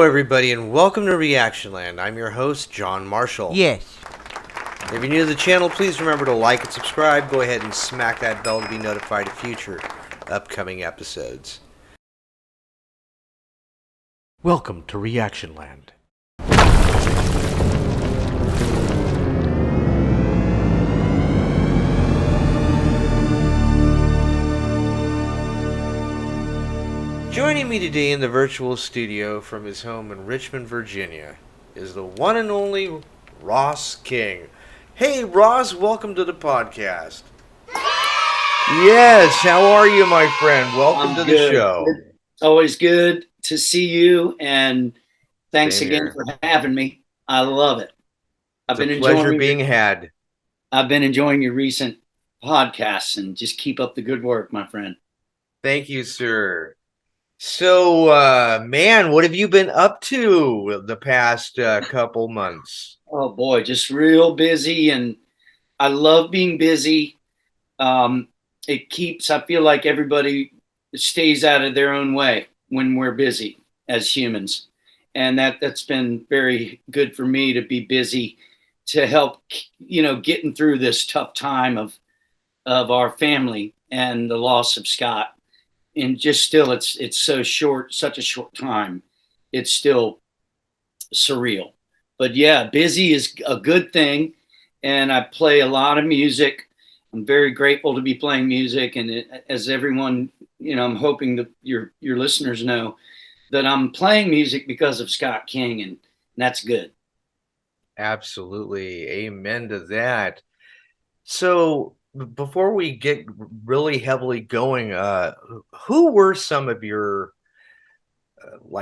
everybody, and welcome to ReactionLand. I'm your host, John Marshall. Yes. If you're new to the channel, please remember to like and subscribe. Go ahead and smack that bell to be notified of future upcoming episodes. Welcome to ReactionLand. Joining me today in the virtual studio from his home in Richmond, Virginia, is the one and only Ross King. Hey, Ross, welcome to the podcast. Yes, how are you, my friend? Welcome to the show. It's always good to see you, and thanks Same again here. for having me. I love it. It's a pleasure being had. I've been enjoying your recent podcasts, and just keep up the good work, my friend. Thank you, sir. So, man, what have you been up to the past couple months? Oh boy, just real busy, and I love being busy. I feel like everybody stays out of their own way when we're busy as humans. And that's been very good for me to be busy, to help, getting through this tough time of our family and the loss of Scott. And just still, it's so short, such a short time. It's still surreal. But yeah, busy is a good thing. And I play a lot of music. I'm very grateful to be playing music. And as everyone, I'm hoping that your listeners know that I'm playing music because of Scott King, and that's good. Absolutely. Amen to that. So before we get really heavily going, who were some of your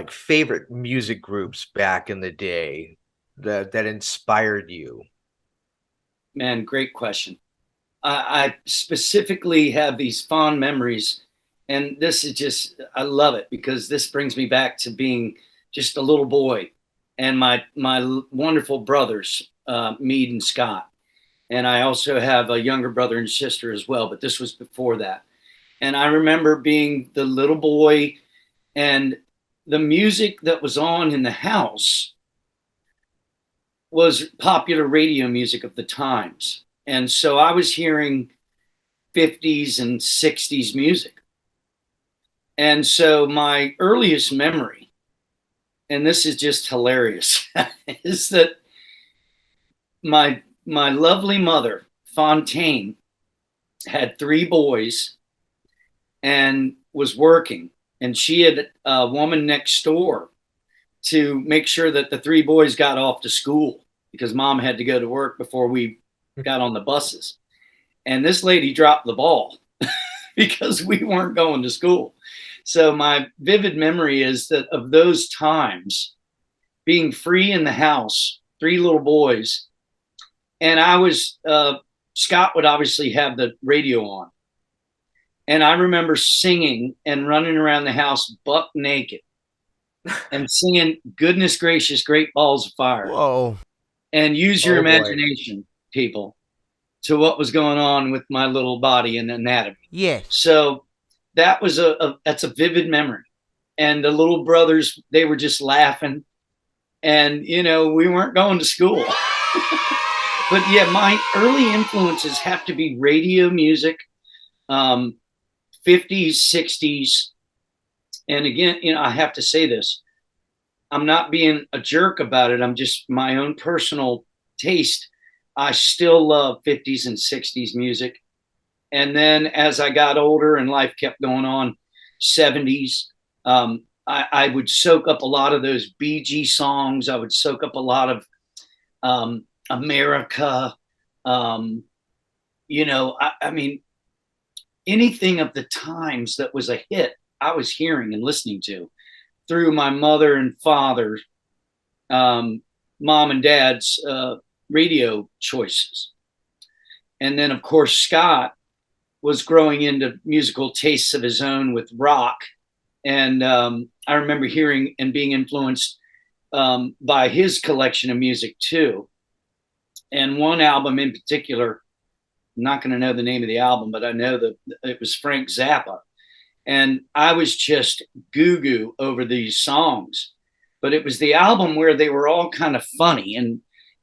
favorite music groups back in the day that inspired you? Man, great question. I specifically have these fond memories, and this is just, I love it because this brings me back to being just a little boy, and my wonderful brothers, Meade and Scott. And I also have a younger brother and sister as well, but this was before that. And I remember being the little boy, and the music that was on in the house was popular radio music of the times. And so I was hearing 50s and 60s music. And so my earliest memory, and this is just hilarious, is that my lovely mother, Fontaine, had 3 boys and was working. And she had a woman next door to make sure that the 3 boys got off to school, because mom had to go to work before we got on the buses. And this lady dropped the ball because we weren't going to school. So my vivid memory is that of those times, being free in the house, 3 little boys. And I was, Scott would obviously have the radio on. And I remember singing and running around the house buck naked and singing "Goodness Gracious, Great Balls of Fire." Whoa. And use your Oh, boy. imagination, people, to what was going on with my little body and anatomy. Yes. So that was that's a vivid memory. And the little brothers, they were just laughing. And, we weren't going to school. But yeah, my early influences have to be radio music, 50s, 60s. And again, I have to say this. I'm not being a jerk about it. I'm just my own personal taste. I still love 50s and 60s music. And then as I got older and life kept going on, 70s, I would soak up a lot of those Bee Gees songs. I would soak up a lot of America. I mean, anything of the times that was a hit, I was hearing and listening to through my mother and father, mom and dad's radio choices. And then, of course, Scott was growing into musical tastes of his own with rock. And I remember hearing and being influenced by his collection of music too. And one album in particular, I'm not going to know the name of the album, but I know that it was Frank Zappa. And I was just goo-goo over these songs. but it was the album where they were all kind of funny. And,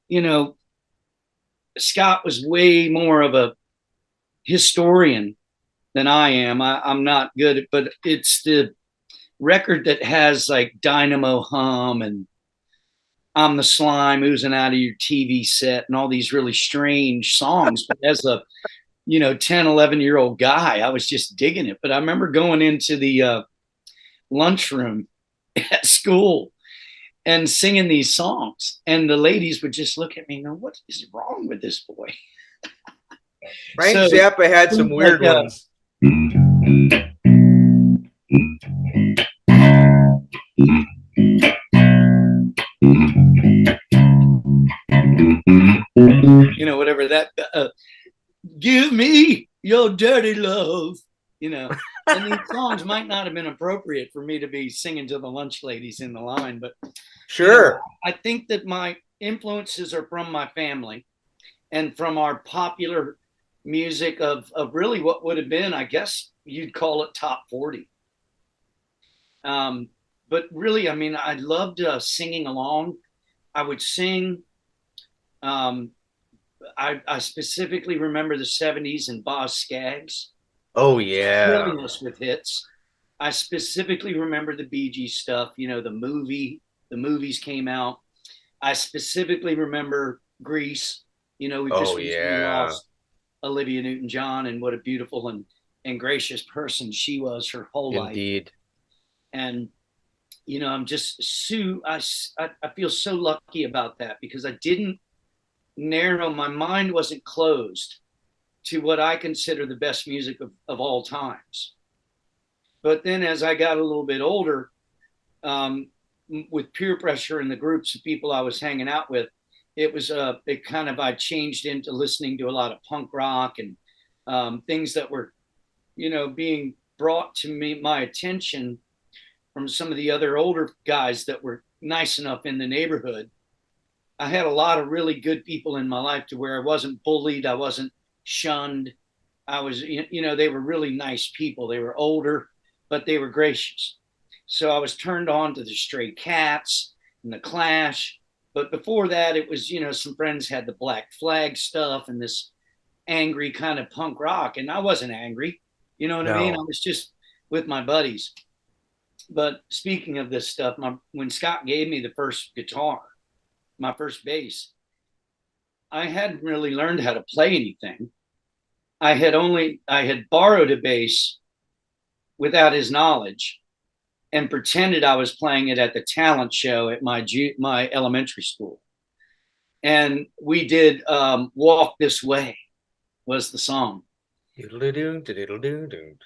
you know, Scott was way more of a historian than I am. I'm not good at, but it's the record that has like Dynamo Hum and I'm the Slime oozing out of your TV set and all these really strange songs. But as a, 10, 11-year-old guy, I was just digging it. But I remember going into the lunchroom at school and singing these songs. And the ladies would just look at me and go, what is wrong with this boy? Frank Zappa had some weird ones. Whatever that, give me your dirty love, and these songs might not have been appropriate for me to be singing to the lunch ladies in the line, but sure. I think that my influences are from my family and from our popular music of really what would have been, I guess you'd call it top 40. But really, I mean, I loved singing along. I would sing. I specifically remember the 70s and Boz Scaggs. Oh, yeah. Killing us with hits. I specifically remember the Bee Gees stuff, the movies came out. I specifically remember Grease. We just recently lost Olivia Newton-John, and what a beautiful and gracious person she was her whole life. Indeed. And, I'm just I feel so lucky about that because I didn't my mind wasn't closed to what I consider the best music of all times. But then as I got a little bit older, with peer pressure in the groups of people I was hanging out with, I changed into listening to a lot of punk rock and things that were, being brought to my attention from some of the other older guys that were nice enough in the neighborhood. I had a lot of really good people in my life to where I wasn't bullied. I wasn't shunned. I was, they were really nice people. They were older, but they were gracious. So I was turned on to the Stray Cats and the Clash. But before that, it was, some friends had the Black Flag stuff and this angry kind of punk rock. And I wasn't angry. You know what I mean? I was just with my buddies. But speaking of this stuff, when Scott gave me the first guitar, my first bass, I hadn't really learned how to play anything. I had borrowed a bass without his knowledge and pretended I was playing it at the talent show at my elementary school. And we did Walk This Way was the song.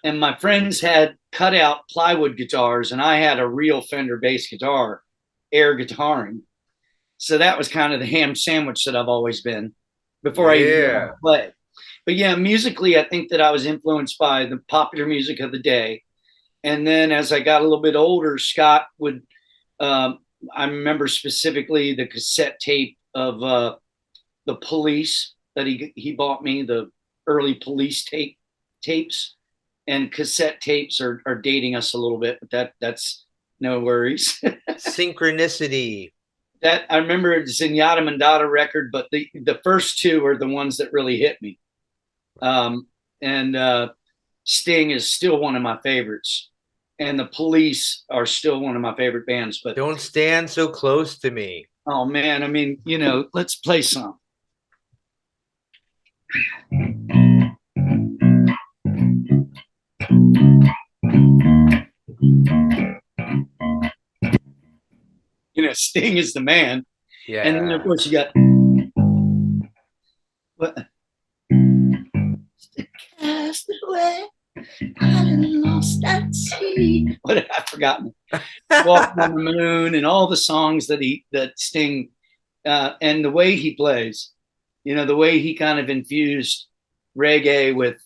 And my friends had cut out plywood guitars and I had a real Fender bass guitar, air guitaring. So that was kind of the ham sandwich that I've always been before I even play. But yeah, musically, I think that I was influenced by the popular music of the day. And then as I got a little bit older, Scott would, I remember specifically the cassette tape of the Police that he bought me, the early Police tapes. And cassette tapes are dating us a little bit, but that's no worries. Synchronicity. That I remember Zenyatta Mandata record, but the first two are the ones that really hit me. And Sting is still one of my favorites, and the Police are still one of my favorite bands. But Don't Stand So Close to Me. Oh man, I mean, let's play some. Sting is the man. Yeah. And then of course you got what? Cast away, I lost at sea. What have I forgotten? Walk on the Moon and all the songs that Sting and the way he plays, the way he kind of infused reggae with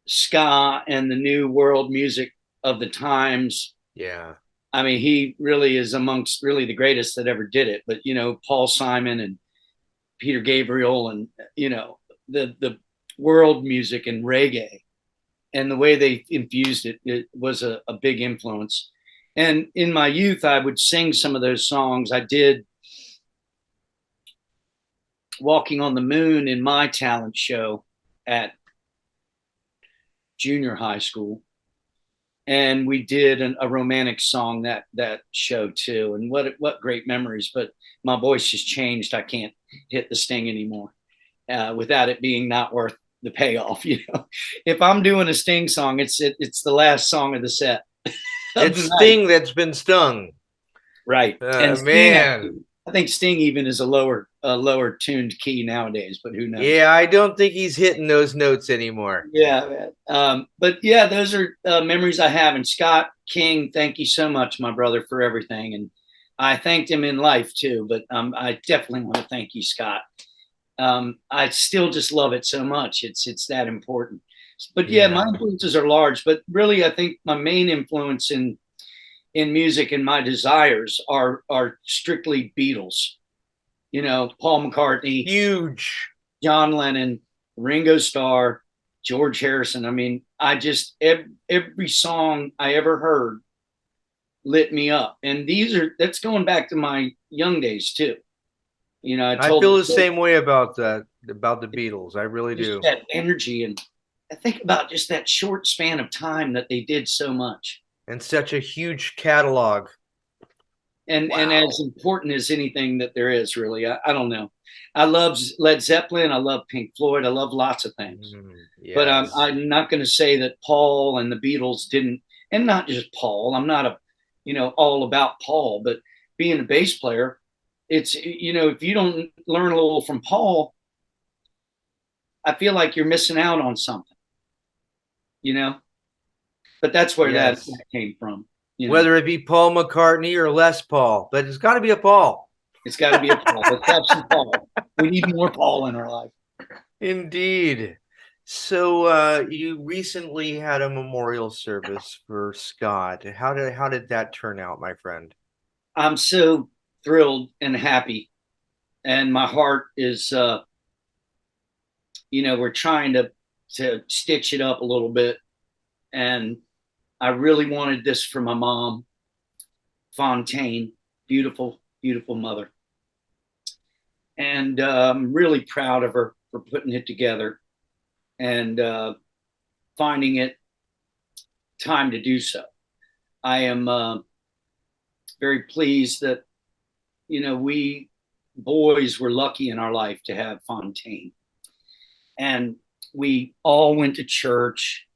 ska and the new world music of the times. Yeah. I mean, he really is amongst really the greatest that ever did it. But, Paul Simon and Peter Gabriel and, the world music and reggae and the way they infused it, it was a big influence. And in my youth, I would sing some of those songs. I did Walking on the Moon in my talent show at junior high school. And we did a romantic song that show too. And what great memories. But my voice has changed. I can't hit the Sting anymore without it being not worth the payoff. If I'm doing a Sting song, it's the last song of the set. It's Sting that's been stung. Right. And man, I think Sting even is a lower tuned key nowadays, but who knows? Yeah, I don't think he's hitting those notes anymore. Yeah. But yeah, those are memories I have. And Scott King, thank you so much, my brother, for everything. And I thanked him in life too, but I definitely want to thank you, Scott. I still just love it so much. It's that important. But yeah, my influences are large, but really I think my main influence in music and my desires are strictly Beatles. Paul McCartney, huge, John Lennon, Ringo Starr, George Harrison. I mean, I just every song I ever heard lit me up, and that's going back to my young days too. I feel the same way about the Beatles. I really do. That energy, and I think about just that short span of time that they did so much, and such a huge catalog. And as important as anything that there is, really. I don't know. I love Led Zeppelin. I love Pink Floyd. I love lots of things. Yes. But I'm not going to say that Paul and the Beatles didn't, and not just Paul. I'm not all about Paul, but being a bass player, it's, if you don't learn a little from Paul, I feel like you're missing out on something, but that's where that came from. Whether it be Paul McCartney or Les Paul, but it's got to be a Paul. It's got to be a Paul. Let's have some Paul. We need more Paul in our life. Indeed. So you recently had a memorial service for Scott. How did that turn out, my friend? I'm so thrilled and happy, and my heart is, we're trying to stitch it up a little bit, and I really wanted this for my mom, Fontaine, beautiful, beautiful mother. And I'm really proud of her for putting it together and finding it time to do so. I am very pleased that, we boys were lucky in our life to have Fontaine. And we all went to church.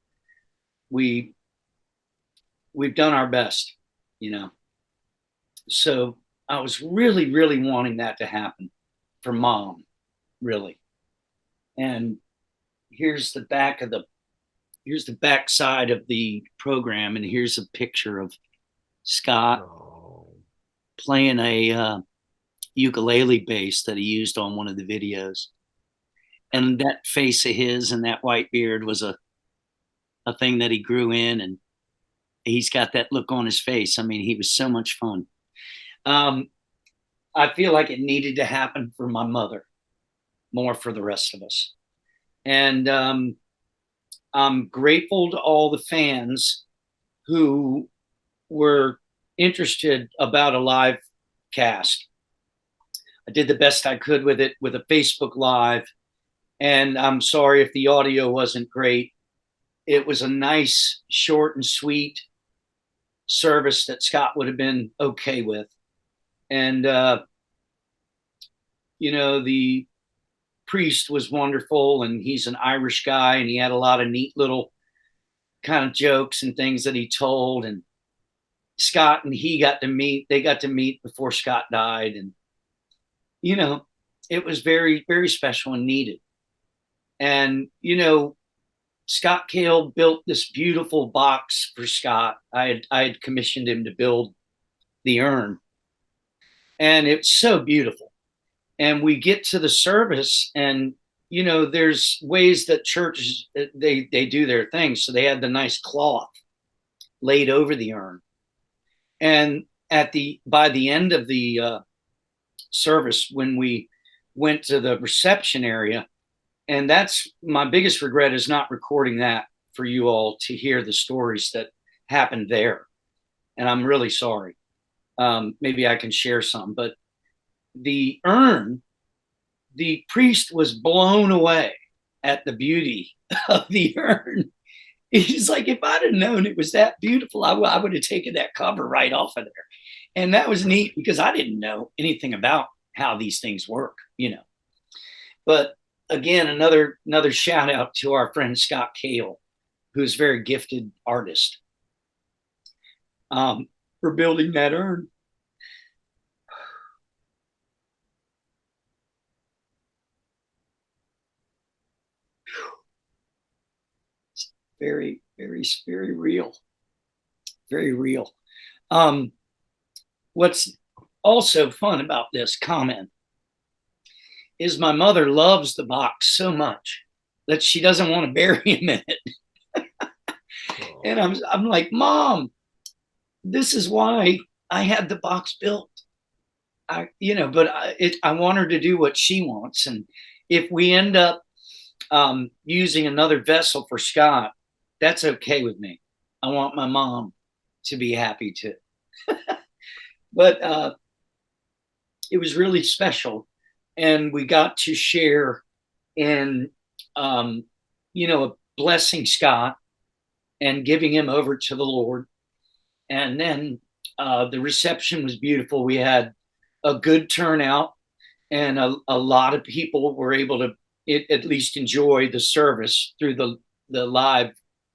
We've done our best, So I was really, really wanting that to happen for Mom, really. And here's the back side of the program, and here's a picture of Scott playing a ukulele bass that he used on one of the videos. And that face of his and that white beard was a thing that he grew in, and he's got that look on his face. I mean, he was so much fun. I feel like it needed to happen for my mother, more for the rest of us. And I'm grateful to all the fans who were interested about a live cast. I did the best I could with it with a Facebook Live, and I'm sorry if the audio wasn't great. It was a nice, short and sweet service that Scott would have been okay with. And, the priest was wonderful, and he's an Irish guy, and he had a lot of neat little kind of jokes and things that he told. And Scott and they got to meet before Scott died. And, it was very, very special and needed. And, Scott Cale built this beautiful box for Scott. I had commissioned him to build the urn, and it's so beautiful. And we get to the service, and there's ways that churches they do their things. So they had the nice cloth laid over the urn, and by the end of the service, when we went to the reception area. And that's my biggest regret, is not recording that for you all to hear the stories that happened there. and I'm really sorry. Maybe I can share some, but the urn, the priest was blown away at the beauty of the urn. He's like, if I'd have known it was that beautiful, I would have taken that cover right off of there. And that was neat because I didn't know anything about how these things work, you know. But again, another shout out to our friend Scott Cale, who's a very gifted artist, for building that urn. It's very, very, very real. Very real. What's also fun about this comment is my mother loves the box so much that she doesn't want to bury him in it. And I'm like, Mom, this is why I had the box built. But I want her to do what she wants. And if we end up using another vessel for Scott, that's okay with me. I want my mom to be happy too. But it was really special. And we got to share in, blessing Scott and giving him over to the Lord. And then the reception was beautiful. We had a good turnout, and a lot of people were able to at least enjoy the service through the live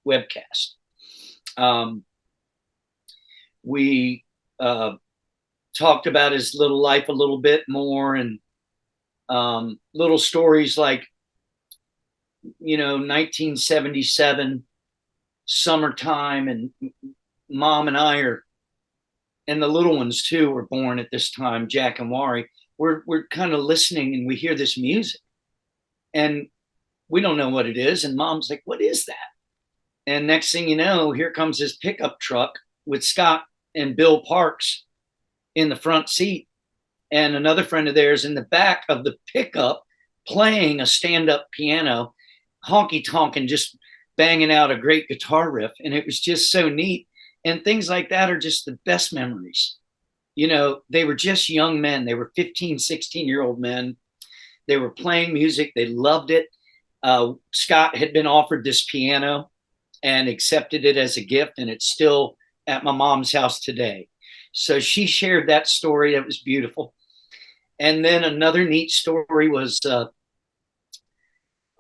webcast. We talked about his little life a little bit more, and little stories like, 1977 summertime, and Mom and I and the little ones too were born at this time, Jack and Wari. We're kind of listening, and we hear this music, and we don't know what it is. And Mom's like, "What is that?" And next thing you know, here comes this pickup truck with Scott and Bill Parks in the front seat, and another friend of theirs in the back of the pickup playing a stand-up piano, honky-tonk, just banging out a great guitar riff. And it was just so neat. And things like that are just the best memories. They were just young men. They were 15, 16-year-old men. They were playing music. They loved it. Scott had been offered this piano and accepted it as a gift, and it's still at my mom's house today. So she shared that story. That was beautiful. And then another neat story was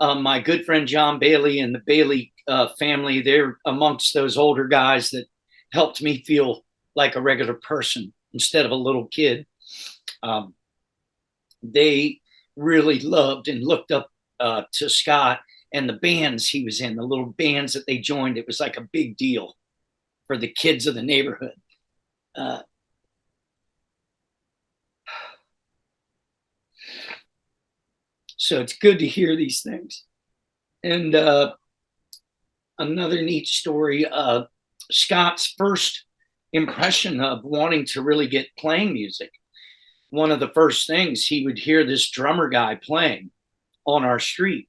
my good friend John Bailey and the Bailey family. They're amongst those older guys that helped me feel like a regular person instead of a little kid. They really loved and looked up to Scott and the bands he was in, the little bands that they joined. It was like a big deal for the kids of the neighborhood. So it's good to hear these things. And another neat story, Scott's first impression of wanting to really get playing music. One of the first things, he would hear this drummer guy playing on our street.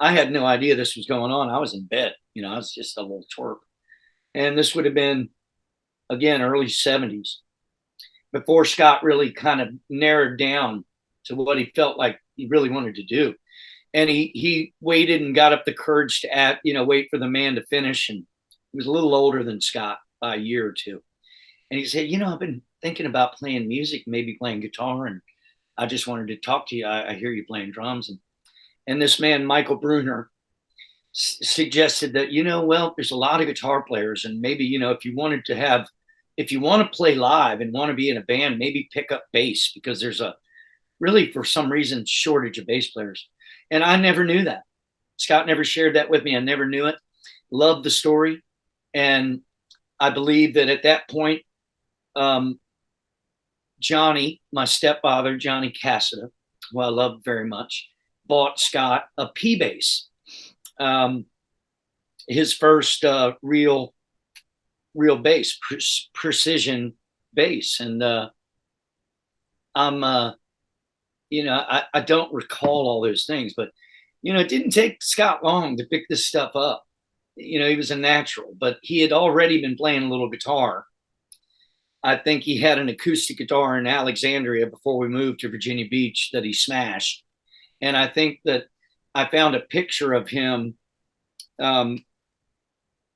I had no idea this was going on. I was in bed, I was just a little twerp. And this would have been, again, early 70s, before Scott really kind of narrowed down to what he felt like he really wanted to do. And he waited and got up the courage to wait for the man to finish. And he was a little older than Scott by a year or two. And he said, I've been thinking about playing music, maybe playing guitar, and I just wanted to talk to you. I hear you playing drums. And this man, Michael Bruner, suggested that, there's a lot of guitar players, and maybe, if you want to play live and want to be in a band, maybe pick up bass, because there's really, for some reason, shortage of bass players. And I never knew that. Scott never shared that with me. I never knew it. Loved the story. And I believe that at that point, Johnny, my stepfather, Johnny Cassida, who I love very much, bought Scott a P bass. His first real bass, precision bass. And I don't recall all those things, but, it didn't take Scott long to pick this stuff up. He was a natural, but he had already been playing a little guitar. I think he had an acoustic guitar in Alexandria before we moved to Virginia Beach that he smashed. And I think that I found a picture of him um,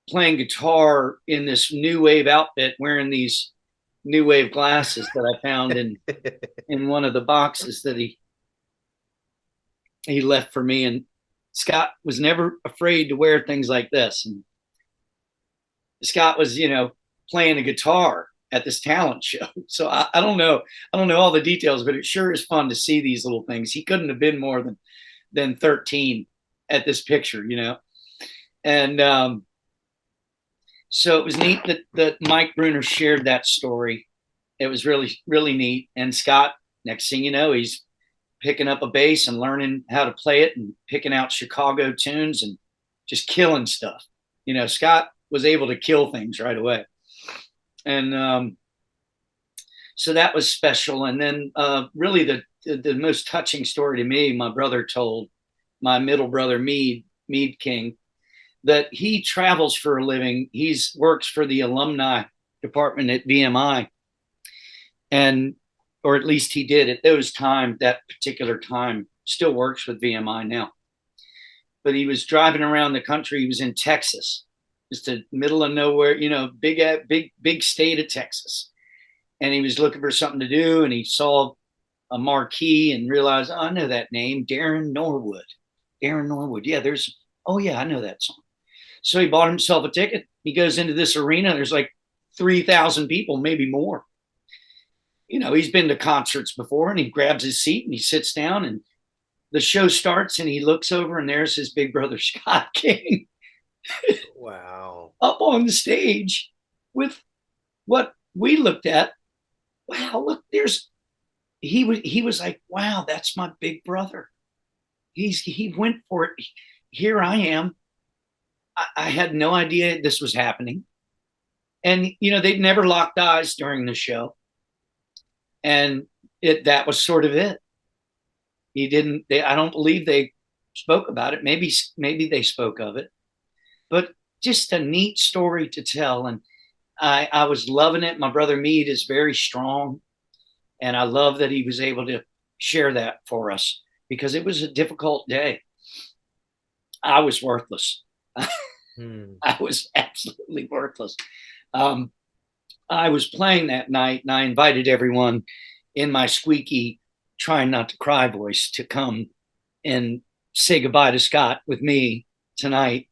playing guitar in this new wave outfit, wearing these new wave glasses that I found in one of the boxes that he left for me. And Scott was never afraid to wear things like this. And Scott was, playing the guitar at this talent show. So I don't know. I don't know all the details, but it sure is fun to see these little things. He couldn't have been more than 13 at this picture, And so it was neat that Mike Bruner shared that story. It was really, really neat. And Scott, next thing you know, he's picking up a bass and learning how to play it and picking out Chicago tunes and just killing stuff. Scott was able to kill things right away. And so that was special. And then really the most touching story to me, my brother told, my middle brother, Mead King, that he travels for a living. He works for the alumni department at VMI. Or at least he did at that particular time, still works with VMI now. But he was driving around the country. He was in Texas, just the middle of nowhere, big state of Texas. And he was looking for something to do. And he saw a marquee and realized, I know that name, Darren Norwood. Yeah, I know that song. So he bought himself a ticket. He goes into this arena. There's like 3,000 people, maybe more. He's been to concerts before, and he grabs his seat and he sits down, and the show starts, and he looks over, and there's his big brother, Scott King. Wow. Up on the stage with what we looked at. Wow, look, he was like, wow, that's my big brother. He went for it. Here I am. I had no idea this was happening. And, they'd never locked eyes during the show. And that was sort of it. I don't believe they spoke about it. Maybe they spoke of it, but just a neat story to tell. And I was loving it. My brother Mead is very strong. And I love that he was able to share that for us, because it was a difficult day. I was worthless. I was absolutely worthless. I was playing that night, and I invited everyone in my squeaky, trying not to cry voice to come and say goodbye to Scott with me tonight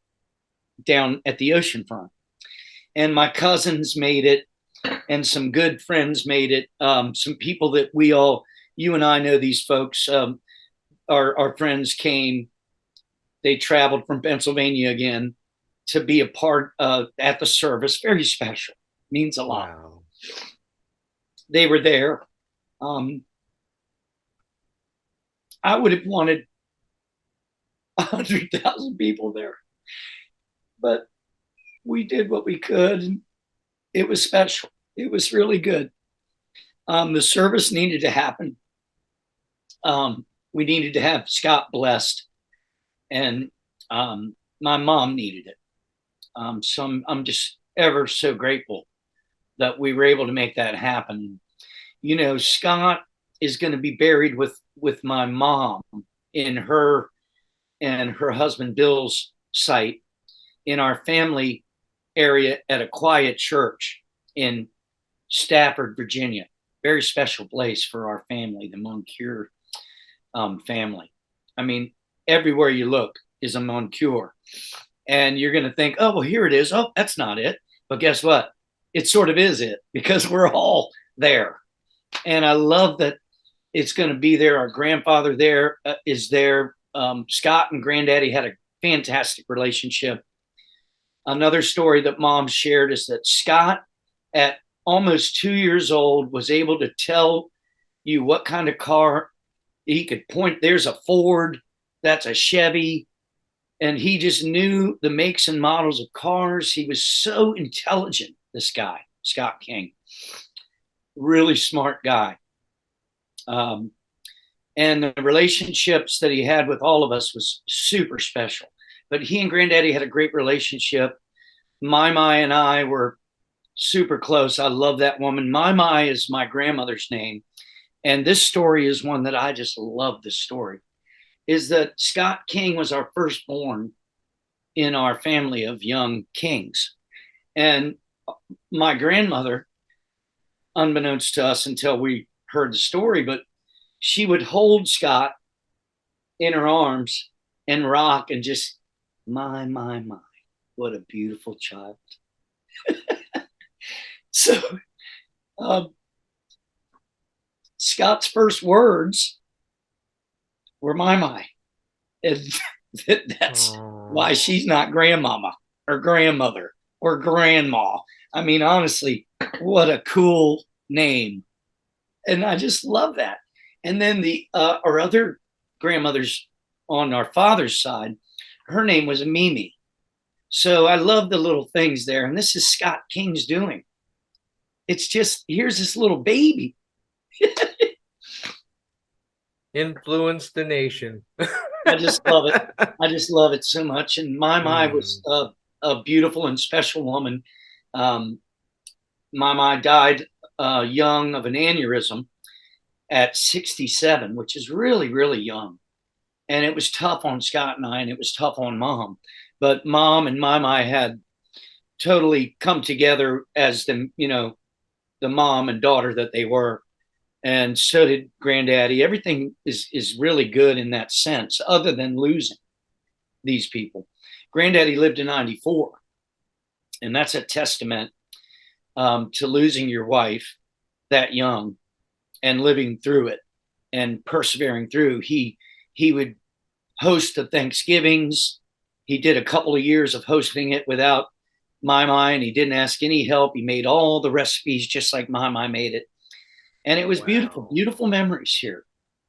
down at the oceanfront. And my cousins made it, and some good friends made it. Some people that you and I know these folks, our friends came. They traveled from Pennsylvania again to be a part at the service. Very special. Means a lot. Wow. They were there. I would have wanted 100,000 people there, but we did what we could, and it was special. It was really good. The service needed to happen. We needed to have Scott blessed, and my mom needed it. So I'm just ever so grateful that we were able to make that happen. Scott is going to be buried with my mom in her and her husband Bill's site in our family area at a quiet church in Stafford, Virginia. Very special place for our family, the Moncure family. I mean, everywhere you look is a Moncure. And you're going to think, oh, well, here it is. Oh, that's not it. But guess what? It sort of is it, because we're all there. And I love that it's going to be there. Our grandfather there is there. Scott and Granddaddy had a fantastic relationship. Another story that Mom shared is that Scott, at almost 2 years old, was able to tell you what kind of car he could point. There's a Ford, that's a Chevy. And he just knew the makes and models of cars. He was so intelligent, this guy, Scott King. Really smart guy. And the relationships that he had with all of us was super special. But he and Granddaddy had a great relationship. Mai and I were super close. I love that woman. My is my grandmother's name. And this story is one that I just love. This story is that Scott King was our firstborn in our family of young kings. And my grandmother, unbeknownst to us until we heard the story, but she would hold Scott in her arms and rock and just, my, what a beautiful child. So um, Scott's first words were my. And that's why she's not grandmama or grandmother or grandma. I mean, honestly, what a cool name. And I just love that. And then our other grandmothers on our father's side, her name was Mimi. So I love the little things there. And this is Scott King's doing. It's just, here's this little baby. Influenced the nation. I just love it. I just love it so much. And my was a beautiful and special woman. My died young of an aneurysm at 67, which is really, really young. And it was tough on Scott and I, and it was tough on Mom. But Mom and my had totally come together as the mom and daughter that they were. And so did Granddaddy. Everything is really good in that sense, other than losing these people. Granddaddy lived to 94, and that's a testament to losing your wife that young and living through it and persevering through. He would host the Thanksgivings. He did a couple of years of hosting it without my, and he didn't ask any help. He made all the recipes just like my made it. And it was beautiful, beautiful memories here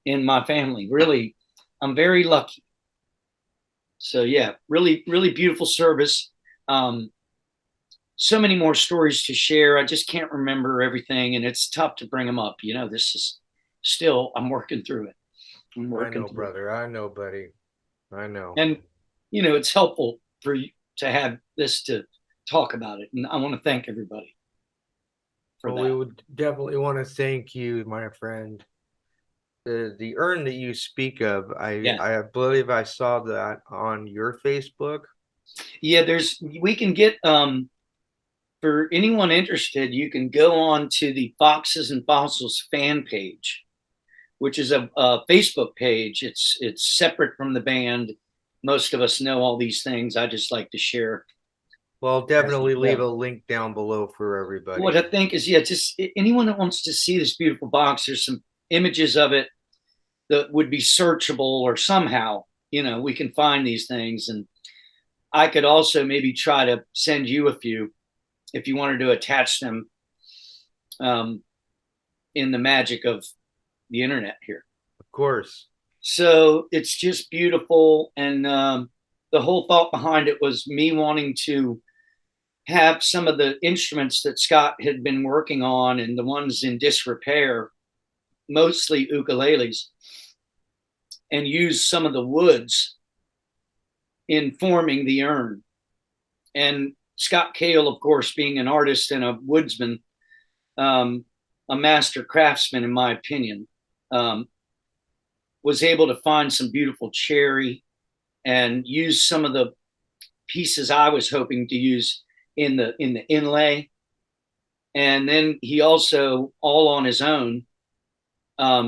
in my family. Really, I'm very lucky. So yeah, really, really beautiful service. So many more stories to share. I just can't remember everything, and it's tough to bring them up. This is still, I'm working through it. I know, brother. I know, buddy. I know. And, it's helpful for you to have this to talk about it. And I want to thank everybody. Well, we would definitely want to thank you, my friend. The urn that you speak of, I believe I saw that on your Facebook. Yeah, we can get for anyone interested, you can go on to the Foxes and Fossils fan page, which is a Facebook page. It's separate from the band. Most of us know all these things. I just like to share. Well, definitely leave a link down below for everybody. What I think is, just anyone that wants to see this beautiful box, there's some images of it that would be searchable, or somehow, we can find these things. And I could also maybe try to send you a few if you wanted to attach them in the magic of the internet here. Of course. So it's just beautiful. And the whole thought behind it was me wanting to have some of the instruments that Scott had been working on and the ones in disrepair, mostly ukuleles, and use some of the woods in forming the urn. And Scott Cale, of course, being an artist and a woodsman, a master craftsman, in my opinion, was able to find some beautiful cherry and use some of the pieces I was hoping to use in the inlay. And then he also, all on his own,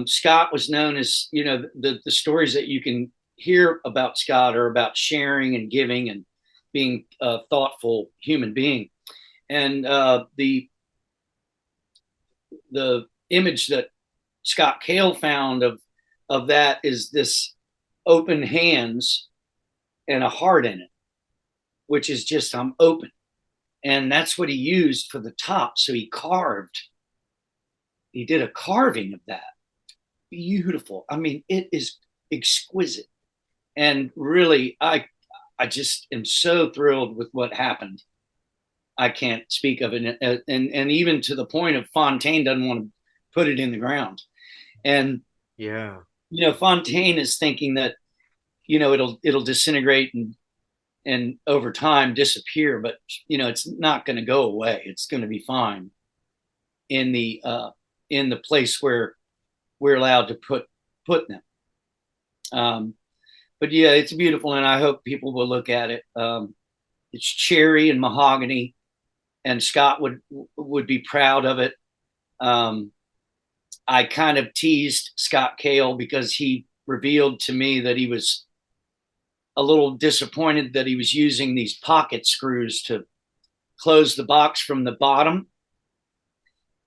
Scott was known as, the stories that you can hear about Scott are about sharing and giving and being a thoughtful human being. And the image that Scott Cale found of that is this open hands and a heart in it, which is just, I'm open. And that's what he used for the top. So he did a carving of that. Beautiful. I mean, it is exquisite. And really, I just am so thrilled with what happened. I can't speak of it. And even to the point of Fontaine doesn't want to put it in the ground. And, yeah, Fontaine is thinking that, it'll disintegrate and and over time disappear, but it's not going to go away. It's going to be fine in the place where we're allowed to put them. But yeah, it's beautiful, and I hope people will look at it. It's cherry and mahogany, and Scott would be proud of it. I kind of teased Scott Cale because he revealed to me that he was a little disappointed that he was using these pocket screws to close the box from the bottom,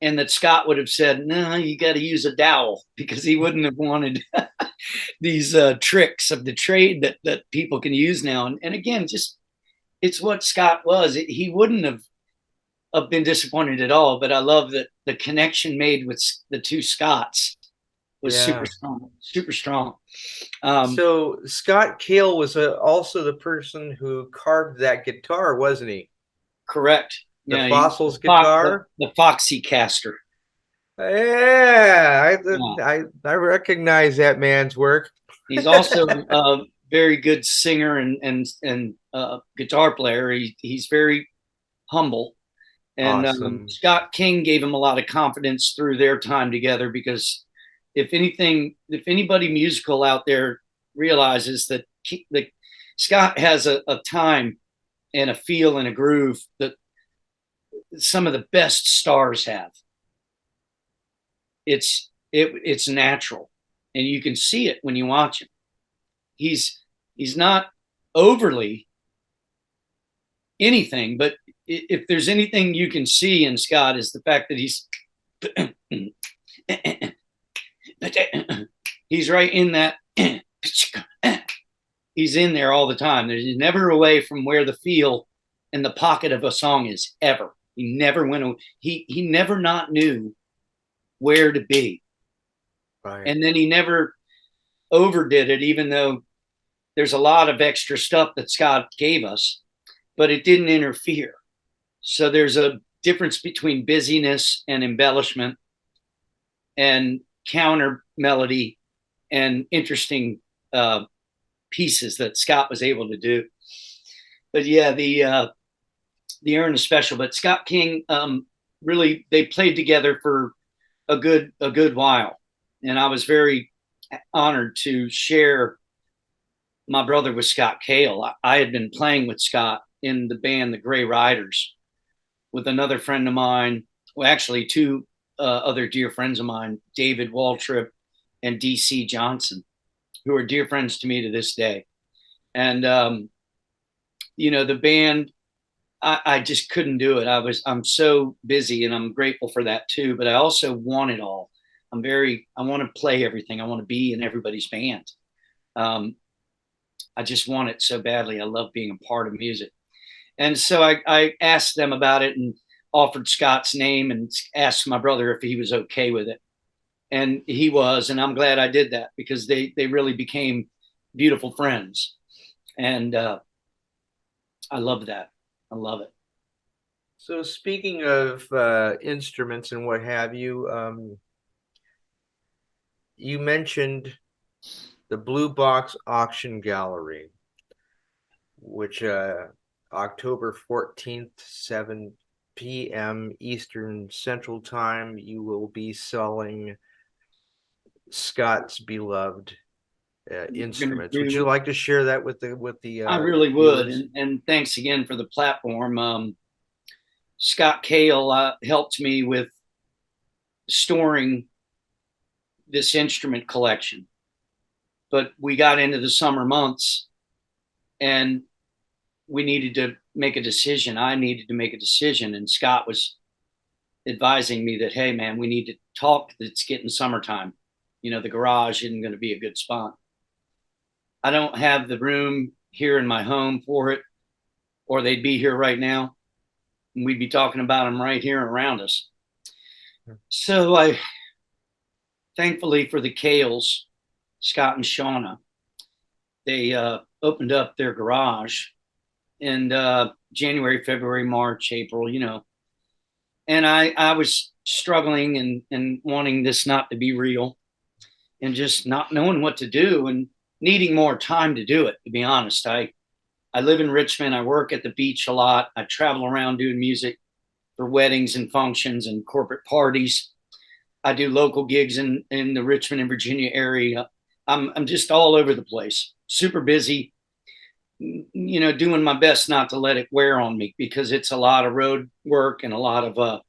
and that Scott would have said, "No, you got to use a dowel," because he wouldn't have wanted these tricks of the trade that people can use now. And again, just it's what Scott was. He wouldn't have been disappointed at all. But I love that the connection made with the two Scotts was super strong, super strong. So Scott Cale was also the person who carved that guitar, wasn't he? Correct. The Fossils guitar, the Foxy Caster. Yeah, I recognize that man's work. He's also a very good singer and guitar player. He's very humble. And Awesome. Scott King gave him a lot of confidence through their time together, because if anybody musical out there realizes that Scott has a time and a feel and a groove that some of the best stars have. It's natural, and you can see it when you watch him. He's not overly anything, but if there's anything you can see in Scott is the fact that he's right in that. He's in there all the time. He's never away from where the feel and the pocket of a song is, ever. He never went away. He never not knew where to be. Right. And then he never overdid it, even though there's a lot of extra stuff that Scott gave us, but it didn't interfere. So there's a difference between busyness and embellishment and counter melody and interesting pieces that Scott was able to do. But yeah, the Urn is special. But Scott King, really, they played together for a good while, and I was very honored to share my brother with Scott Cale. I had been playing with Scott in the band the Gray Riders with another friend of mine, well, actually two other dear friends of mine, David Waltrip and DC Johnson, who are dear friends to me to this day. And the band, I just couldn't do it. I'm so busy, and I'm grateful for that too. But I also want it all. I want to play everything. I want to be in everybody's band. I just want it so badly. I love being a part of music. And so I asked them about it and offered Scott's name and asked my brother if he was okay with it. And he was, and I'm glad I did that, because they really became beautiful friends. And I love that. I love it. So speaking of instruments and what have you, you mentioned the Blue Box Auction Gallery, which October 14th, 7 p.m. Eastern Central Time, you will be selling Scott's beloved instruments. Would you like to share that with the I really would, and thanks again for the platform. Scott Cale helped me with storing this instrument collection, but we got into the summer months and we needed to make a decision. I needed to make a decision, and Scott was advising me that, hey man, we need to talk. It's getting summertime. The garage isn't going to be a good spot. I don't have the room here in my home for it, or they'd be here right now, and we'd be talking about them right here around us. So thankfully for the Cales, Scott and Shauna, they opened up their garage in January, February, March, April, and I was struggling and wanting this not to be real, and just not knowing what to do and needing more time to do it. To be honest, I I live in Richmond. I work at the beach a lot. I travel around doing music for weddings and functions and corporate parties. I do local gigs in the Richmond and Virginia area. I'm just all over the place, super busy, doing my best not to let it wear on me, because it's a lot of road work and a lot of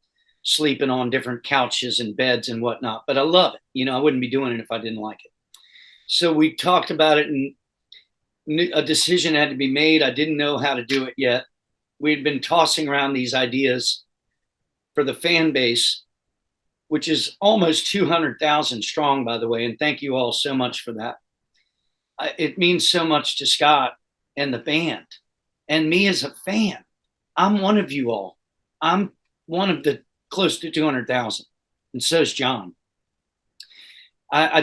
sleeping on different couches and beds and whatnot. But I love it. I wouldn't be doing it if I didn't like it. So we talked about it, and a decision had to be made. I didn't know how to do it yet. We'd been tossing around these ideas for the fan base, which is almost 200,000 strong, by the way. And thank you all so much for that. It means so much to Scott and the band and me as a fan. I'm one of you all. I'm one of the close to 200,000. And so is John. I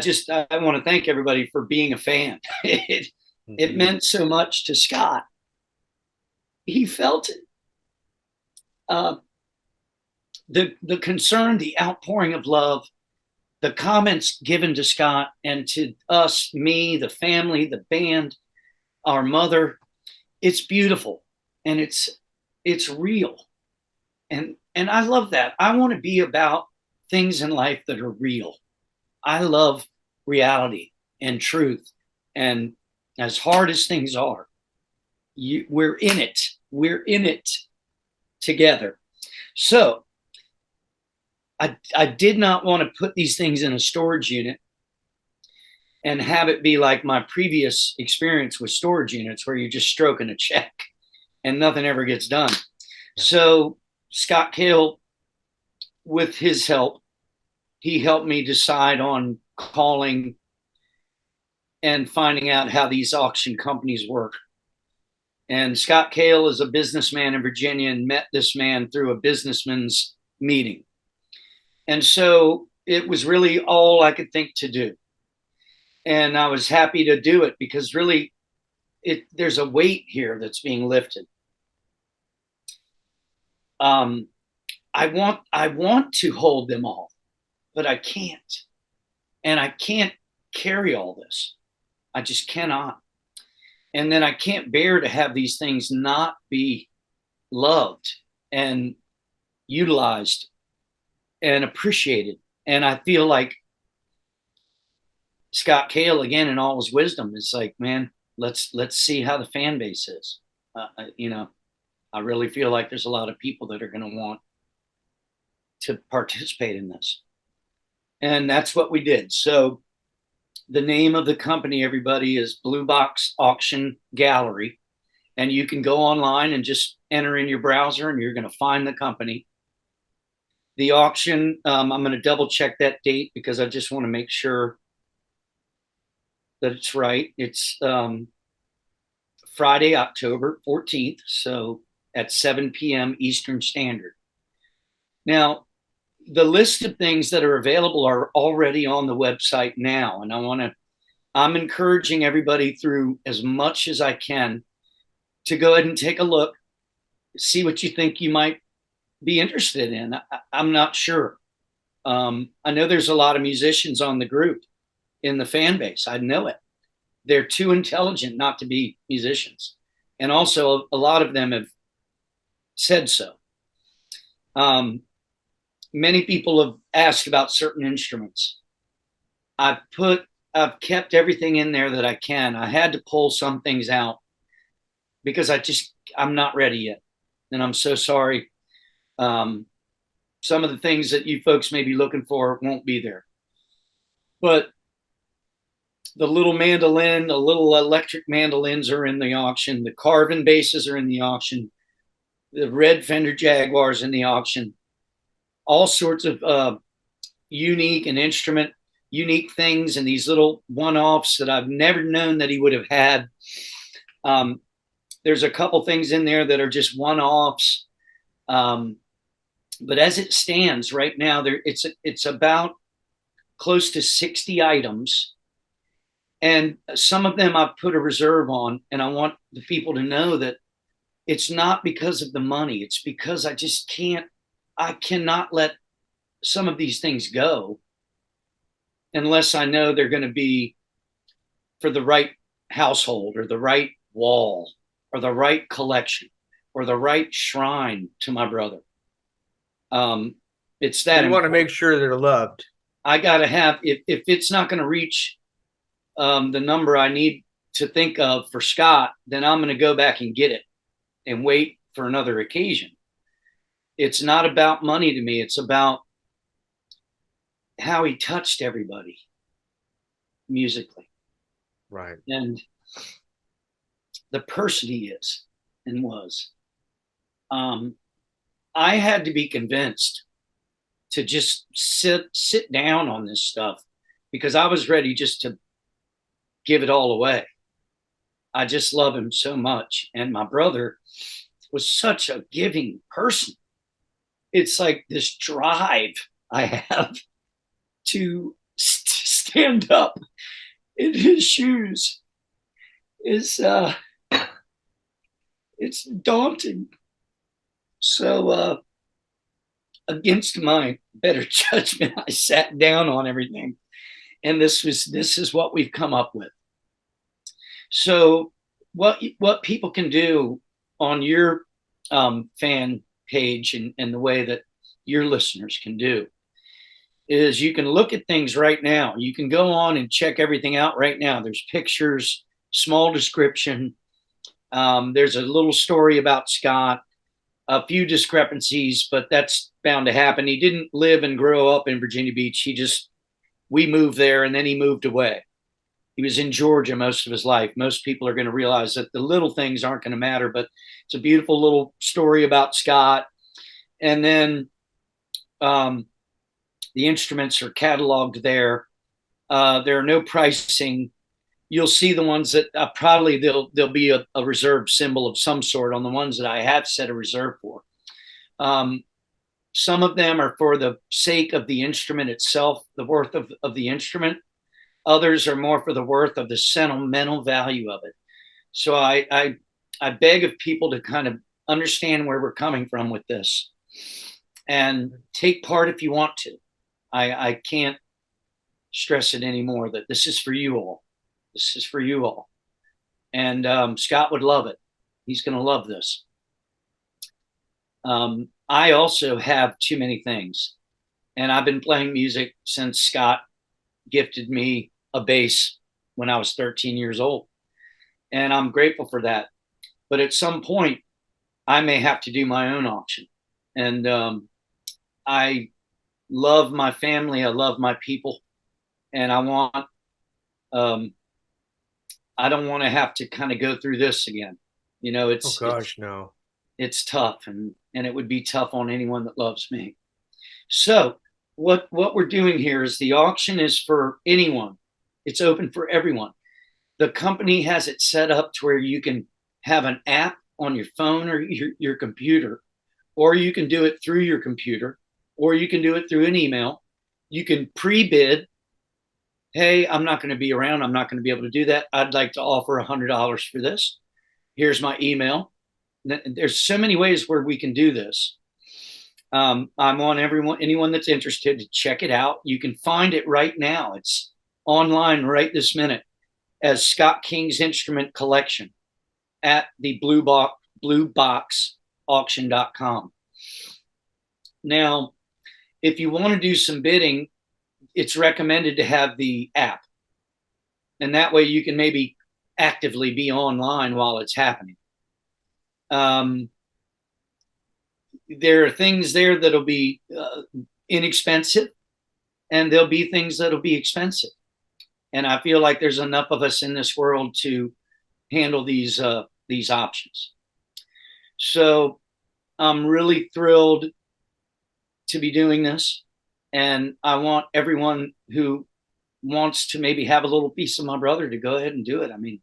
want to thank everybody for being a fan. It meant so much to Scott. He felt it. The concern, the outpouring of love, the comments given to Scott and to us, me, the family, the band, our mother, it's beautiful, and it's real. And I love that. I want to be about things in life that are real. I love reality and truth. And as hard as things are, we're in it. We're in it together. So I did not want to put these things in a storage unit and have it be like my previous experience with storage units, where you're just stroking a check and nothing ever gets done. Yeah. So Scott Cale, with his help, he helped me decide on calling and finding out how these auction companies work. And Scott Cale is a businessman in Virginia, and met this man through a businessman's meeting. And so it was really all I could think to do. And I was happy to do it, because really there's a weight here that's being lifted. I want to hold them all, but I can't. And I can't carry all this. I just cannot. And then I can't bear to have these things not be loved and utilized and appreciated. And I feel like Scott Cale, again, in all his wisdom, is like, man, let's see how the fan base is. I really feel like there's a lot of people that are going to want to participate in this. And that's what we did. So the name of the company, everybody, is Blue Box Auction Gallery. And you can go online and just enter in your browser, and you're going to find the company. The auction, I'm going to double check that date, because I just want to make sure that it's right. It's Friday, October 14th, so at 7 p.m. Eastern Standard. Now, the list of things that are available are already on the website now, and I'm encouraging everybody, through as much as I can, to go ahead and take a look, see what you think you might be interested in. I'm not sure. I know there's a lot of musicians on the group in the fan base. I know it. They're too intelligent not to be musicians. And also a lot of them have said so. Many people have asked about certain instruments. I've kept everything in there that I can. I had to pull some things out because I'm not ready yet. And I'm so sorry. Some of the things that you folks may be looking for won't be there. But the little mandolin, the little electric mandolins are in the auction. The carving basses are in the auction. The red Fender Jaguars in the auction. All sorts of unique things, and these little one-offs that I've never known that he would have had. There's a couple things in there that are just one-offs. But as it stands right now, it's about close to 60 items. And some of them I've put a reserve on, and I want the people to know that it's not because of the money. It's because I cannot let some of these things go unless I know they're going to be for the right household or the right wall. or the right collection or the right shrine to my brother. It's that You want to important. make sure they're loved. I got to have, if it's not going to reach the number I need to think of for Scott, then I'm going to go back and get it and wait for another occasion. It's not about money to me. It's about how he touched everybody musically. Right. And the person he is and was. I had to be convinced to just sit down on this stuff because I was ready just to give it all away. I just love him so much. And my brother was such a giving person. It's like this drive I have to stand up in his shoes is it's daunting. So against my better judgment, I sat down on everything, and this is what we've come up with. So what people can do on your fan page and the way that your listeners can do is you can look at things right now. You can go on and check everything out right now. There's pictures, small description. There's a little story about Scott, a few discrepancies, but that's bound to happen. He didn't live and grow up in Virginia Beach. We moved there and then he moved away. He was in Georgia most of his life. Most people are going to realize that the little things aren't going to matter, but it's a beautiful little story about Scott. And then the instruments are cataloged there. There are no pricing. You'll see the ones that probably there'll be a reserve symbol of some sort on the ones that I have set a reserve for. Some of them are for the sake of the instrument itself, the worth of the instrument. Others are more for the worth of the sentimental value of it. So I beg of people to kind of understand where we're coming from with this and take part if you want to. I can't stress it anymore that this is for you all. This is for you all. And Scott would love it. He's going to love this. I also have too many things. And I've been playing music since Scott gifted me a bass when I was 13 years old. And I'm grateful for that. But at some point, I may have to do my own auction. And I love my family. I love my people. And I don't want to have to kind of go through this again. You know, No. It's tough, and it would be tough on anyone that loves me. So what we're doing here is the auction is for anyone. It's open for everyone. The company has it set up to where you can have an app on your phone or your computer, or you can do it through your computer, or you can do it through an email. You can pre-bid. Hey, I'm not going to be around. I'm not going to be able to do that. I'd like to offer $100 for this. Here's my email. There's so many ways where we can do this. I want anyone that's interested to check it out. You can find it right now. It's online right this minute as Scott King's Instrument Collection at the blueboxauction.com. Now, if you want to do some bidding, it's recommended to have the app. And that way you can maybe actively be online while it's happening. There are things there that'll be inexpensive, and there'll be things that'll be expensive. And I feel like there's enough of us in this world to handle these options. So I'm really thrilled to be doing this. And I want everyone who wants to maybe have a little piece of my brother to go ahead and do it. I mean,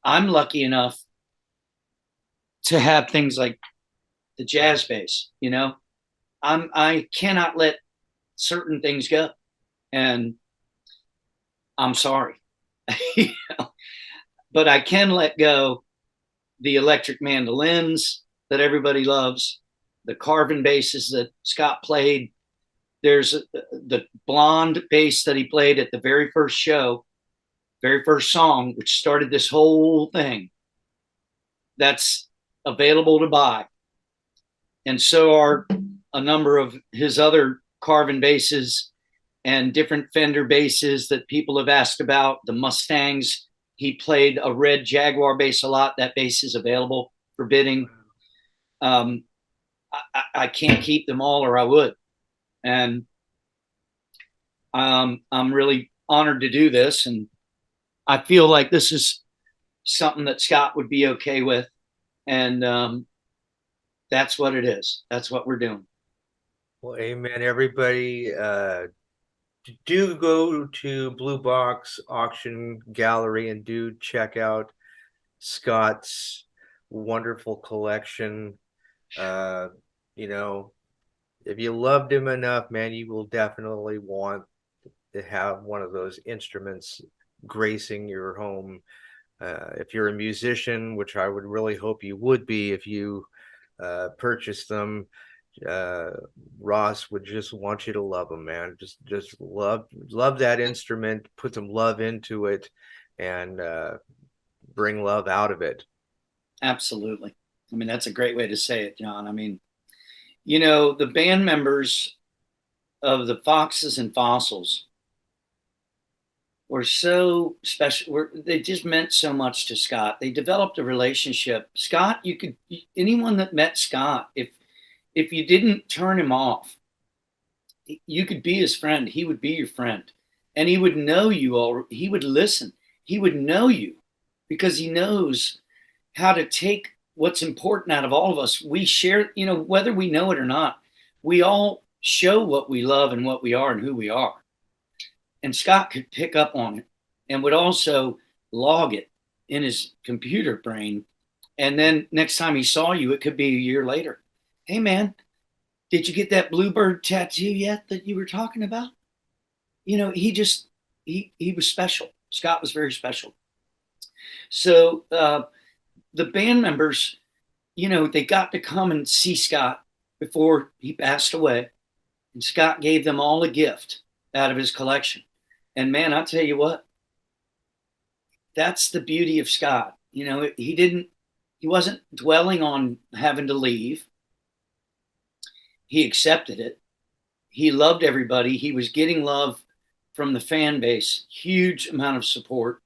I'm lucky enough to have things like the jazz bass, you know. I cannot let certain things go. And I'm sorry. You know? But I can let go the electric mandolins that everybody loves, the carving basses that Scott played. There's the blonde bass that he played at the very first show, very first song, which started this whole thing. that's available to buy. And so are a number of his other carving basses and different Fender basses that people have asked about. The Mustangs, he played a red Jaguar bass a lot. That bass is available for bidding. I can't keep them all, or I would. And I'm really honored to do this. And I feel like this is something that Scott would be okay with. And that's what it is. That's what we're doing. Well, amen, everybody. Do go to Blue Box Auction Gallery and do check out Scott's wonderful collection. You know, if you loved him enough, man, you will definitely want to have one of those instruments gracing your home. If you're a musician, which I would really hope you would be if you purchased them, Ross would just want you to love them, man. Just love that instrument, put some love into it, and bring love out of it. Absolutely. I mean, that's a great way to say it, John. I mean, you know, the band members of the Foxes and Fossils were so special. They just meant so much to Scott. They developed a relationship. Scott, anyone that met Scott, if you didn't turn him off, you could be his friend. He would be your friend, and he would know you all. He would listen. He would know you because he knows how to take what's important out of all of us. We share, you know, whether we know it or not, we all show what we love and what we are and who we are. And Scott could pick up on it and would also log it in his computer brain. And then next time he saw you, it could be a year later. Hey, man, did you get that bluebird tattoo yet that you were talking about? You know, he was special. Scott was very special. So the band members, you know, they got to come and see Scott before he passed away. And Scott gave them all a gift out of his collection. And man, I'll tell you what, that's the beauty of Scott. You know, he wasn't dwelling on having to leave. He accepted it. He loved everybody. He was getting love from the fan base, huge amount of support.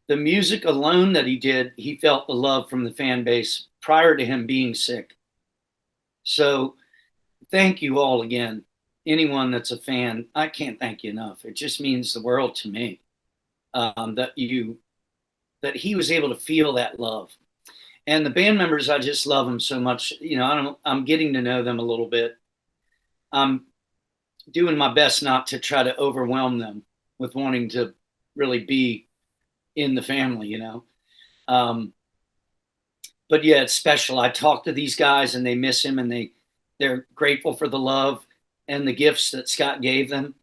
The music alone that he did, he felt the love from the fan base prior to him being sick. So thank you all again. Anyone that's a fan, I can't thank you enough. It just means the world to me that he was able to feel that love. And the band members, I just love them so much. You know, I'm getting to know them a little bit. I'm doing my best not to try to overwhelm them with wanting to really be in the family, you know. But yeah, it's special. I talk to these guys and they miss him, and they're grateful for the love and the gifts that Scott gave them.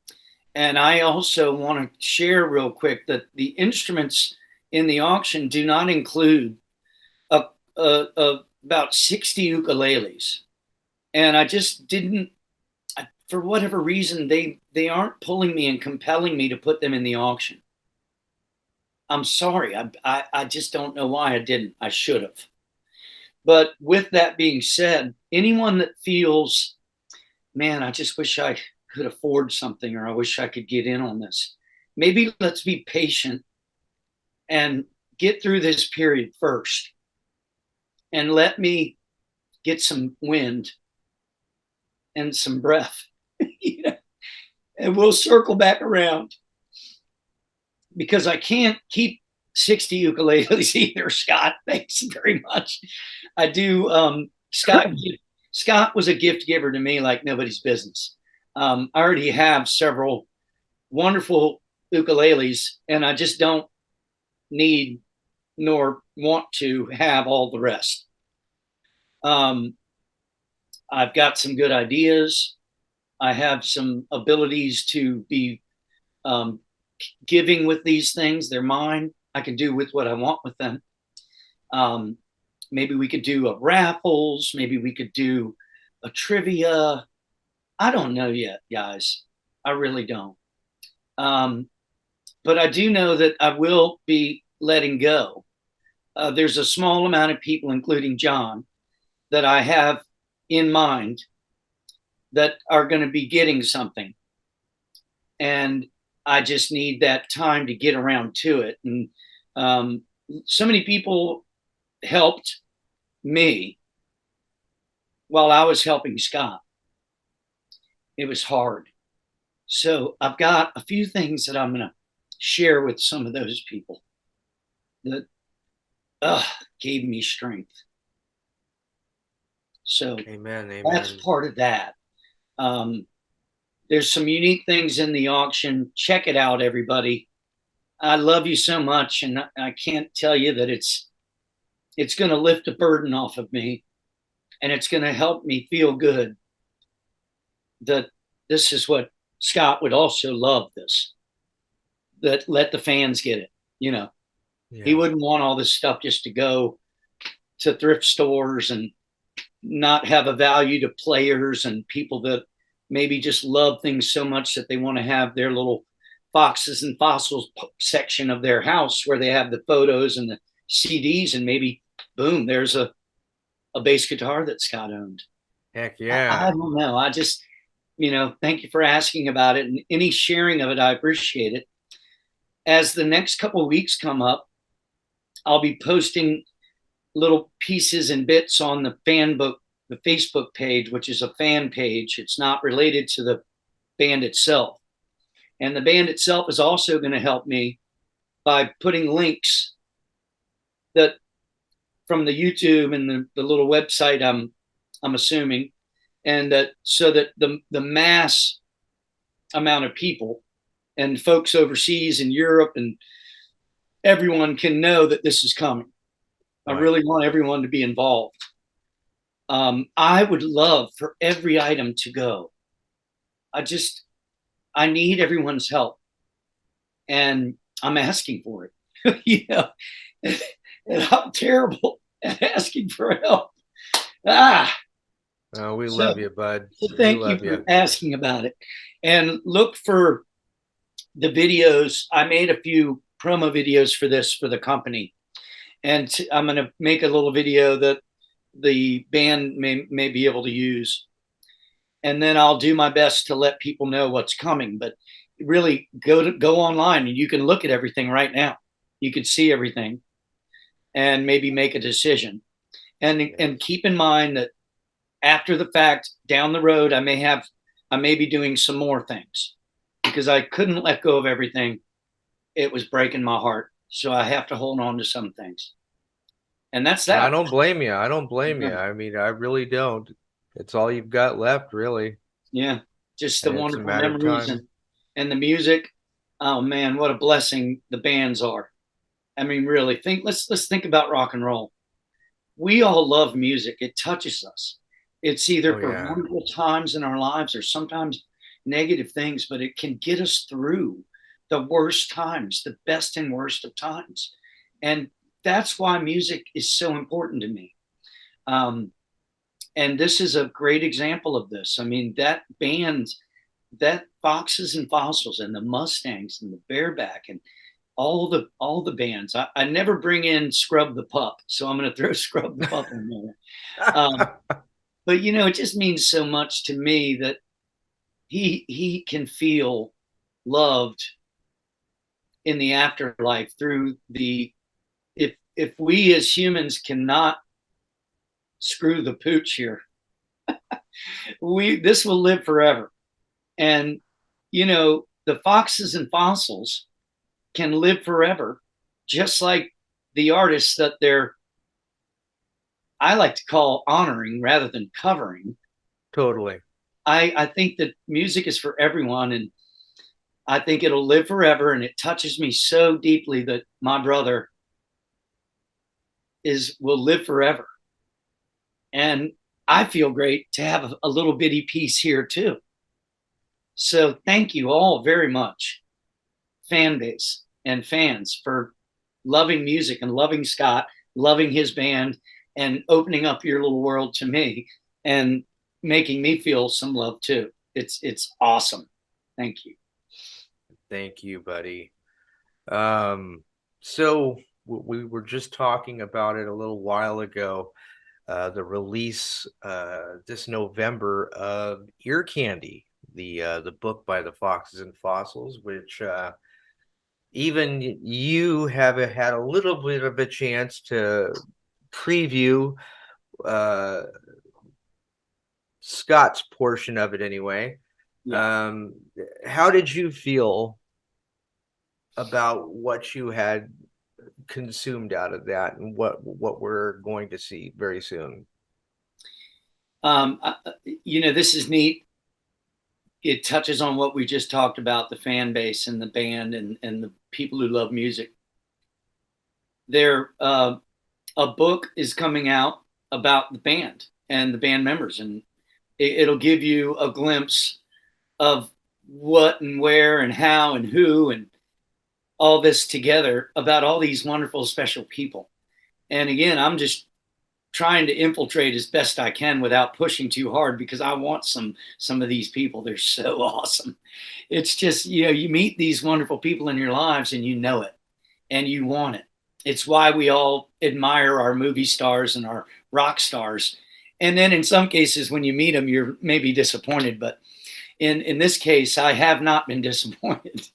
And I also want to share real quick that the instruments in the auction do not include about 60 ukuleles. And I just didn't, for whatever reason, they aren't pulling me and compelling me to put them in the auction. I'm sorry. I just don't know why I didn't. I should have. But with that being said, anyone that feels, man, I just wish I could afford something, or I wish I could get in on this. Maybe let's be patient and get through this period first. And let me get some wind and some breath, you know, and we'll circle back around, because I can't keep 60 ukuleles either, Scott. Thanks very much. I do. Scott was a gift giver to me like nobody's business. I already have several wonderful ukuleles, and I just don't need nor want to have all the rest. I've got some good ideas. I have some abilities to be giving with these things. They're mine. I can do with what I want with them. Maybe we could do a raffles. Maybe we could do a trivia. I don't know yet, guys. I really don't. But I do know that I will be letting go there's a small amount of people, including John, that I have in mind that are going to be getting something. And I just need that time to get around to it. And so many people helped me while I was helping Scott. It was hard. So I've got a few things that I'm going to share with some of those people that gave me strength. So Amen. Amen. that's part of that. There's some unique things in the auction. Check it out, everybody. I love you so much, and I can't tell you that it's going to lift a burden off of me, and it's going to help me feel good that this is what Scott would also love this, that let the fans get it. Yeah. He wouldn't want all this stuff just to go to thrift stores and not have a value to players and people that maybe just love things so much that they want to have their little foxes and fossils section of their house where they have the photos and the CDs, and maybe boom, there's a bass guitar that Scott owned. Heck yeah. I don't know. I just, thank you for asking about it, and any sharing of it, I appreciate it. As the next couple of weeks come up, I'll be posting little pieces and bits on the Facebook page, which is a fan page. It's not related to the band itself. And the band itself is also going to help me by putting links that from the YouTube and the little website I'm assuming, and that so that the mass amount of people and folks overseas in Europe and everyone can know that this is coming. Right. I really want everyone to be involved. I would love for every item to go. I need everyone's help, and I'm asking for it. And I'm terrible at asking for help. Oh, we love you, bud. So thank you for asking about it. And look for the videos. I made a few promo videos for this for the company, and I'm going to make a little video that the band may be able to use, and then I'll do my best to let people know what's coming. But really, go online and you can look at everything right now. You can see everything and maybe make a decision. And keep in mind that after the fact, down the road, I may be doing some more things because I couldn't let go of everything. It was breaking my heart. So I have to hold on to some things. And that's that. I don't blame you. I don't blame you. I mean, I really don't. It's all you've got left, really. Yeah. Just the wonderful memories and the music. Oh man, what a blessing the bands are. I mean, really let's think about rock and roll. We all love music. It touches us. It's either for wonderful times in our lives or sometimes negative things, but it can get us through the worst times, the best and worst of times. And that's why music is so important to me. And this is a great example of this. I mean, that band, that Foxes and Fossils and the Mustangs and the Bareback and all the bands. I never bring in Scrub the Pup, so I'm going to throw Scrub the Pup in there. But it just means so much to me that he can feel loved in the afterlife through if we as humans cannot screw the pooch here, this will live forever. And the Foxes and Fossils can live forever, just like the artists that I like to call honoring rather than covering. Totally. I think that music is for everyone, and I think it'll live forever. And it touches me so deeply that my brother will live forever. And I feel great to have a little bitty piece here too. So thank you all very much, fan base and fans, for loving music and loving Scott, loving his band, and opening up your little world to me and making me feel some love too. It's awesome. Thank you. Thank you, buddy. So we were just talking about it a little while ago. The release this November of Ear Candy, the book by the Foxes and Fossils, which even you have had a little bit of a chance to preview uh, Scott's portion of it anyway. Yeah. How did you feel about what you had consumed out of that and what we're going to see very soon? Um, this is neat. It touches on what we just talked about, the fan base and the band and the people who love music. There, a book is coming out about the band and the band members, and it'll give you a glimpse of what and where and how and who and all this together about all these wonderful, special people. And again, I'm just trying to infiltrate as best I can without pushing too hard because I want some of these people. They're so awesome. It's just, you meet these wonderful people in your lives and you know it and you want it. It's why we all admire our movie stars and our rock stars. And then in some cases, when you meet them, you're maybe disappointed. But in this case, I have not been disappointed.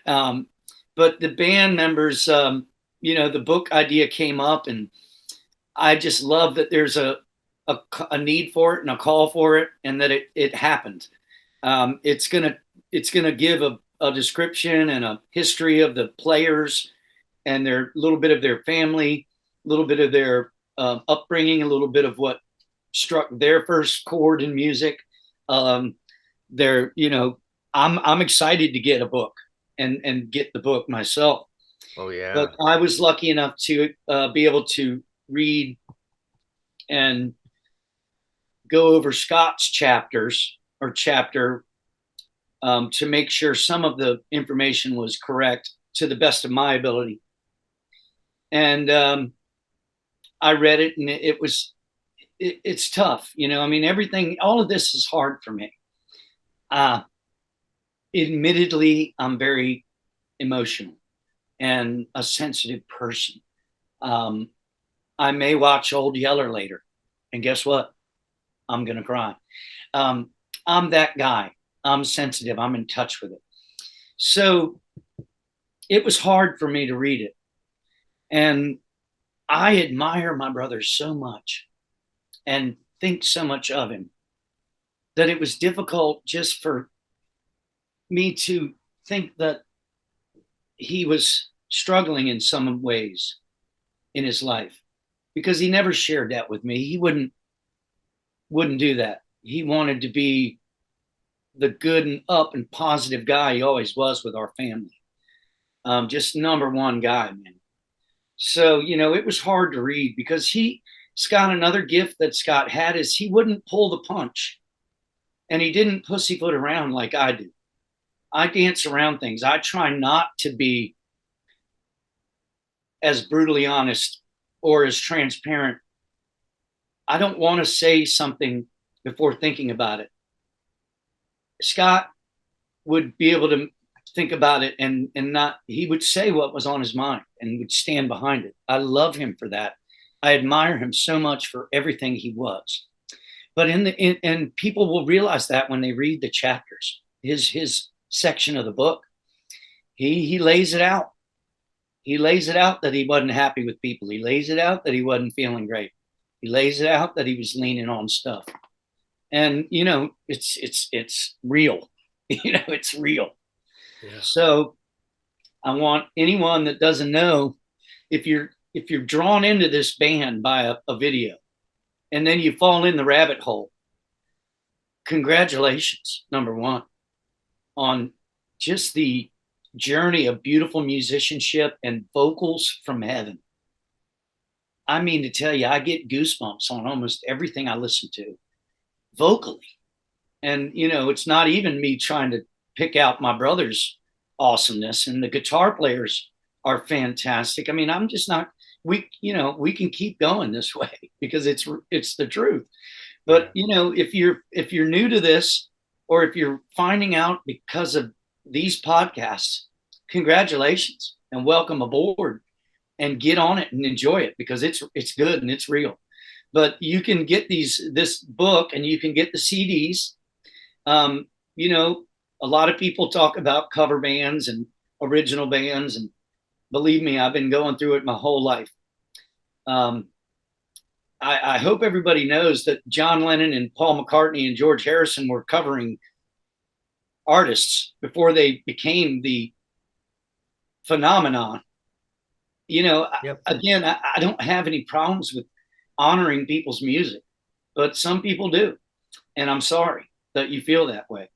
But the band members, the book idea came up, and I just love that there's a need for it and a call for it, and that it happened. It's gonna give a description and a history of the players and their little bit of their family, a little bit of their upbringing, a little bit of what struck their first chord in music. They're, I'm excited to get a book and get the book myself. Oh yeah. But I was lucky enough to be able to read and go over Scott's chapter to make sure some of the information was correct to the best of my ability. And I read it, and it's tough. Everything, all of this is hard for me. Admittedly, I'm very emotional and a sensitive person. I may watch Old Yeller later, and guess what? I'm going to cry. I'm that guy. I'm sensitive. I'm in touch with it. So it was hard for me to read it. And I admire my brother so much and think so much of him that it was difficult just for me to think that he was struggling in some ways in his life, because he never shared that with me. He wouldn't do that. He wanted to be the good and up and positive guy he always was with our family. Just number one guy, man. So, it was hard to read because Scott, another gift that Scott had is he wouldn't pull the punch, and he didn't pussyfoot around like I do. I dance around things. I try not to be as brutally honest or as transparent. I don't want to say something before thinking about it. Scott would be able to think about it and not, he would say what was on his mind and would stand behind it. I love him for that. I admire him so much for everything he was. But and people will realize that when they read the chapters, his section of the book, he lays it out. He lays it out that he wasn't happy with people. He lays it out that he wasn't feeling great. He lays it out that he was leaning on stuff. And it's real. It's real. Yeah. So I want anyone that doesn't know, if you're drawn into this band by a video and then you fall in the rabbit hole, congratulations, number one, on just the journey of beautiful musicianship and vocals from heaven. I mean to tell you, I get goosebumps on almost everything I listen to vocally. And, it's not even me trying to pick out my brother's awesomeness, and the guitar players are fantastic. I mean, I'm just not, we can keep going this way because it's the truth. But, if you're new to this, or if you're finding out because of these podcasts, congratulations and welcome aboard. and get on it and enjoy it, because it's good and it's real. But you can get this book, and you can get the CDs. Um, you know, a lot of people talk about cover bands and original bands, and believe me, I've been going through it my whole life. Um, I hope everybody knows that John Lennon and Paul McCartney and George Harrison were covering artists before they became the phenomenon. You know, Yep. again, I don't have any problems with honoring people's music, but some people do. And I'm sorry that you feel that way.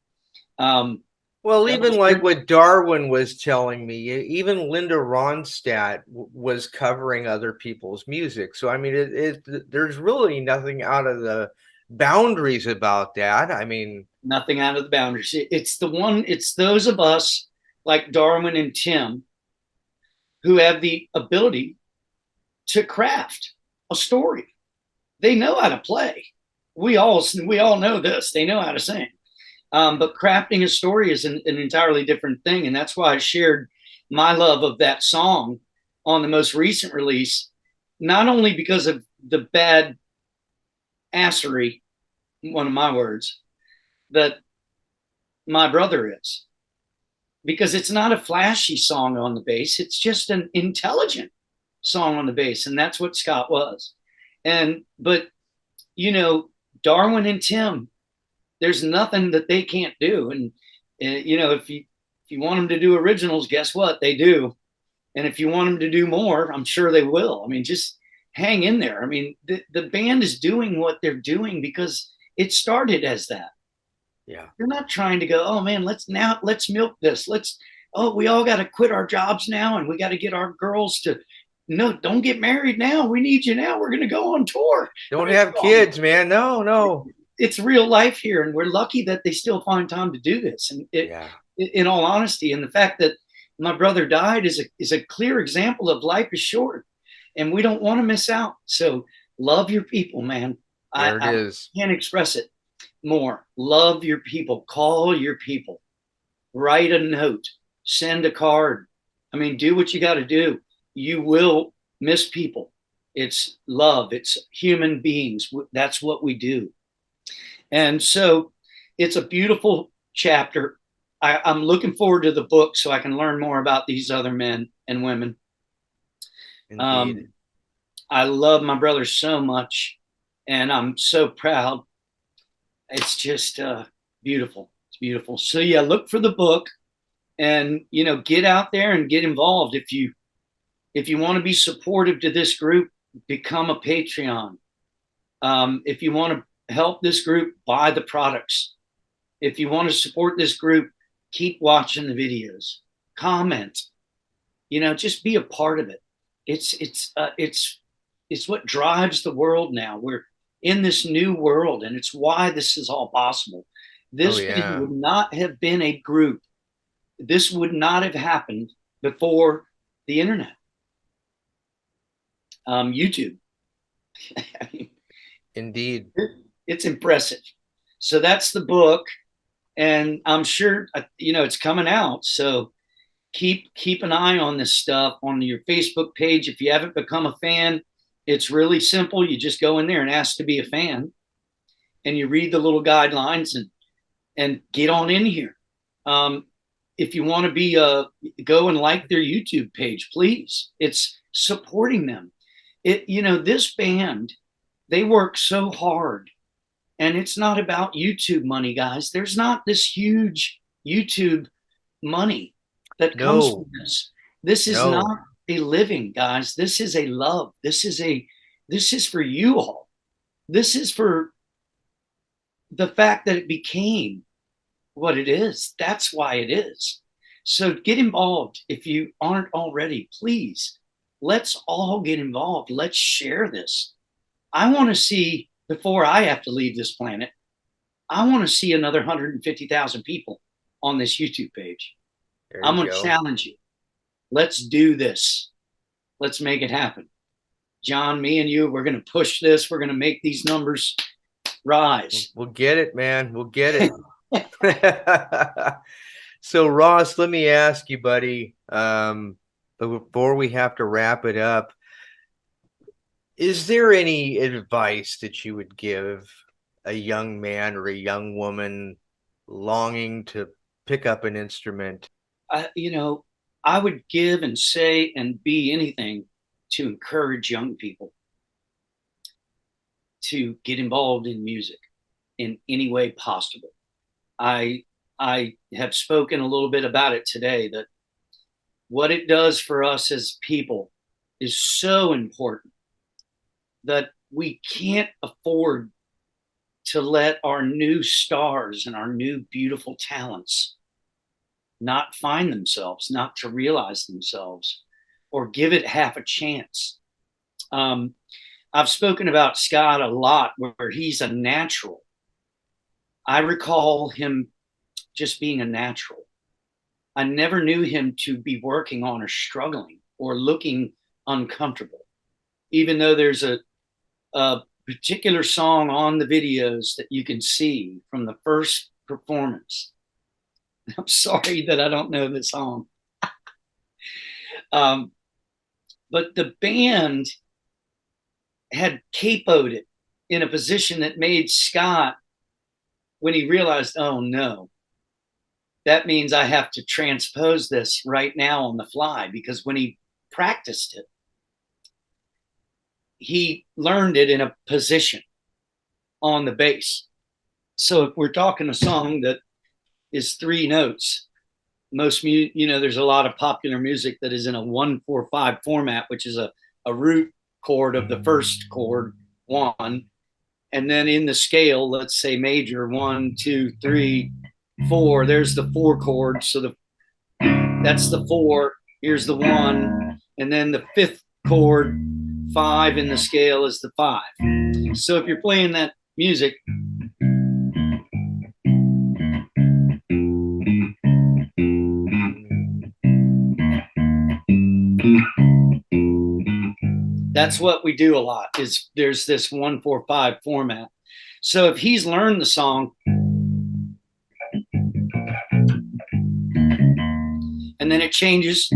Well, That even was like what Darwin was telling me, even Linda Ronstadt was covering other people's music. So, I mean, there's really nothing out of the boundaries about that. I mean, nothing out of the boundaries. It's those of us like Darwin and Tim who have the ability to craft a story. They know how to play. We all know this. They know how to sing. But crafting a story is an entirely different thing. And that's why I shared my love of that song on the most recent release, not only because of the bad assery, one of my words, that my brother is, because it's not a flashy song on the bass. It's just an intelligent song on the bass. And that's what Scott was. But, you know, Darwin and Tim, there's nothing that they can't do. And, you know, if you want them to do originals, guess what? They do. And if you want them to do more, I'm sure they will. I mean, just hang in there. I mean, the band is doing what they're doing because it started as that. yeah. They're not trying to go, oh man, let's milk this. We all got to quit our jobs now, and we got to get our girls to, no, don't get married now. We need you now. We're going to go on tour. Don't have kids, man. No, no. It's real life here, and we're lucky that they still find time to do this. And in all honesty, and the fact that my brother died is a clear example of life is short, and we don't want to miss out. So love your people, man. There it is. I can't express it more. Love your people. Call your people. Write a note. Send a card. I mean, do what you got to do. You will miss people. It's love. It's human beings. That's what we do. And so it's a beautiful chapter. I'm looking forward to the book so I can learn more about these other men and women. Indeed. I love my brother so much, and I'm so proud. It's just beautiful. It's beautiful. So yeah, look for the book, and you know, get out there and get involved. If you want to be supportive to this group, become a Patreon. If you want to help this group, buy the products. If you want to support this group, keep watching the videos, comment, you know, just be a part of it. It's what drives the world now. We're in this new world, and it's why this is all possible. This would not have been a group. This would not have happened before the internet. YouTube. Indeed. It's impressive. So that's the book, and I'm sure, you know, it's coming out. So keep an eye on this stuff on your Facebook page. If you haven't become a fan, it's really simple. You just go in there and ask to be a fan, and you read the little guidelines and get on in here. If you want to be go and like their YouTube page, please. It's supporting them. You know, this band, they work so hard, and it's not about YouTube money, guys. There's not this huge YouTube money that comes from this. This is not a living, guys. This is a love. This is for you all. This is for the fact that it became what it is. That's why it is. So get involved if you aren't already. Please, let's all get involved. Let's share this. I want to see, before I have to leave this planet, I want to see another 150,000 people on this YouTube page. I'm going to challenge you. Let's do this. Let's make it happen. John, me and you, we're going to push this. We're going to make these numbers rise. We'll get it, man. We'll get it. So, Ross, let me ask you, buddy. But before we have to wrap it up, is there any advice that you would give a young man or a young woman longing to pick up an instrument? I would give and say and be anything to encourage young people to get involved in music in any way possible. I I have spoken a little bit about it today, that what it does for us as people is so important that we can't afford to let our new stars and our new beautiful talents not find themselves, not to realize themselves, or give it half a chance. Um, I've spoken about Scott a lot, where he's a natural. I recall him just being a natural. I never knew him to be working on or struggling or looking uncomfortable, even though there's a particular song on the videos that you can see from the first performance. I'm sorry that I don't know the song. um, but the band had capoed it in a position that made Scott, when he realized, oh no, that means I have to transpose this right now on the fly, because when he practiced it, he learned it in a position on the bass. So if we're talking a song that is 3 notes, there's a lot of popular music that is in a 1-4-5 format, which is a root chord of the first chord, 1, and then in the scale, let's say major, 1, 2, 3, 4. There's the 4 chord, so that's the 4. Here's the 1, and then the 5th chord, 5 in the scale, is the 5. So if you're playing that music, that's what we do a lot. Is there's this 1-4-5 format. So if he's learned the song, and then it changes,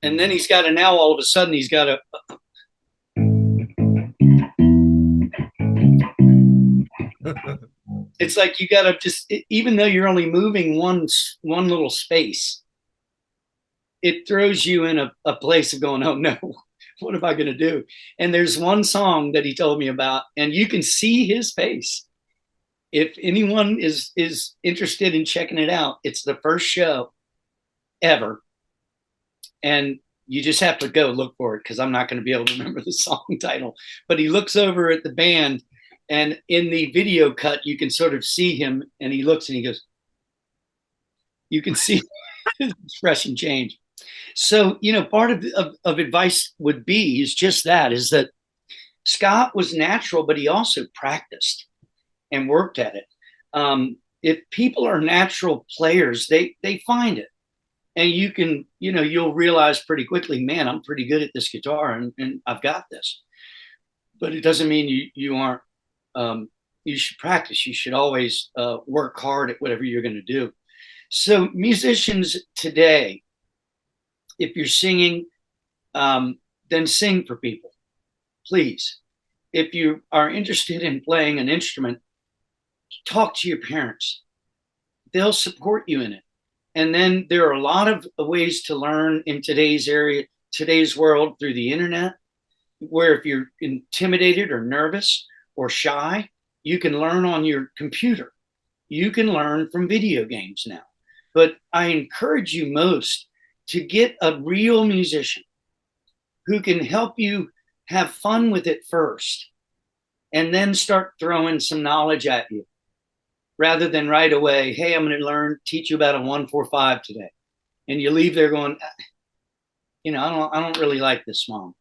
and then he's got to, now all of a sudden he's got to, it's like you got to just, even though you're only moving one little space, it throws you in a place of going, oh no, what am I going to do? And there's one song that he told me about, and you can see his face. If anyone is interested in checking it out, it's the first show ever. And you just have to go look for it, because I'm not going to be able to remember the song title. But he looks over at the band, and in the video cut, you can sort of see him, and he looks and he goes, you can see his expression change. So, part of advice would be, is just that, is that Scott was natural, but he also practiced and worked at it. If people are natural players, they find it. And you can, you'll realize pretty quickly, man, I'm pretty good at this guitar, and I've got this. But it doesn't mean you aren't, you should practice. You should always work hard at whatever you're going to do. So musicians today, if you're singing, then sing for people, please. If you are interested in playing an instrument, talk to your parents. They'll support you in it. And then there are a lot of ways to learn in today's world, through the internet, where if you're intimidated or nervous or shy, you can learn on your computer. You can learn from video games now. But I encourage you most to get a real musician who can help you have fun with it first, and then start throwing some knowledge at you, rather than right away, hey, I'm going to teach you about a 1-4-5 today. And you leave there going, I don't really like this song,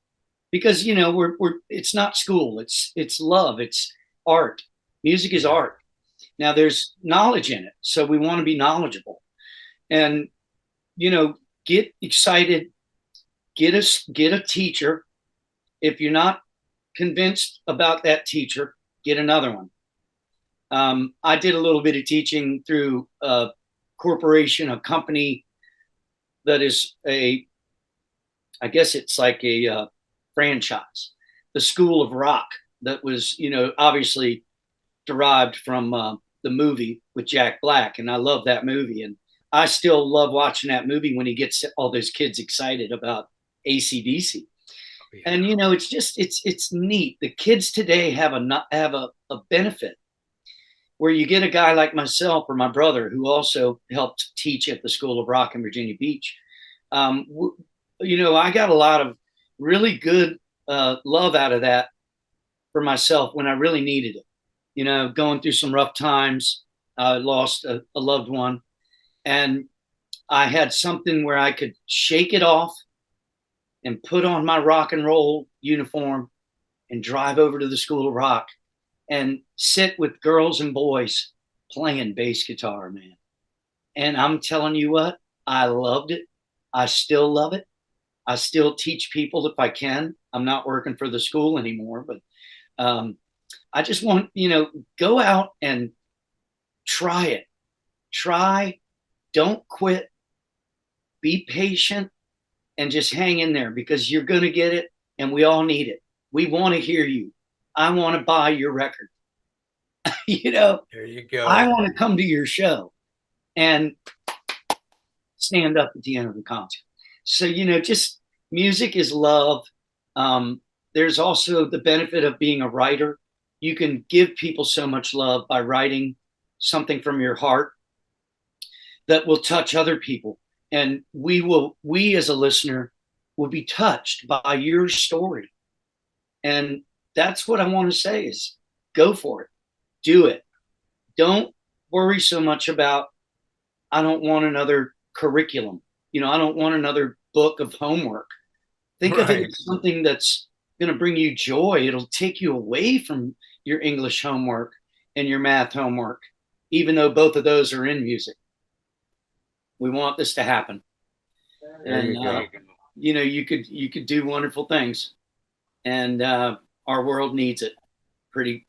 because, it's not school. It's love. It's art. Music is art. Now there's knowledge in it. So we want to be knowledgeable, and, get excited, get a teacher. If you're not convinced about that teacher, get another one. I did a little bit of teaching through a corporation, a company that is I guess it's like a franchise, the School of Rock, that was, obviously derived from the movie with Jack Black. And I love that movie. And I still love watching that movie when he gets all those kids excited about ACDC. Yeah. And, it's just, it's neat. The kids today have a benefit where you get a guy like myself or my brother who also helped teach at the School of Rock in Virginia Beach. Um, I got a lot of really good love out of that for myself when I really needed it. Going through some rough times, lost a loved one, and I had something where I could shake it off and put on my rock and roll uniform and drive over to the School of Rock and sit with girls and boys playing bass guitar, man. And I'm telling you what, I loved it. I still love it. I still teach people if I can. I'm not working for the school anymore, but I just want, go out and try it. Try, don't quit, be patient, and just hang in there because you're going to get it and we all need it. We want to hear you. I want to buy your record. There you go. I want to come to your show and stand up at the end of the concert. So, just music is love. There's also the benefit of being a writer. You can give people so much love by writing something from your heart that will touch other people. And we as a listener will be touched by your story. And that's what I want to say is go for it. Do it. Don't worry so much about, I don't want another curriculum. I don't want another book of homework. Think of it as something that's going to bring you joy. It'll take you away from your English homework and your math homework, even though both of those are in music. We want this to happen. And you could do wonderful things. And our world needs it pretty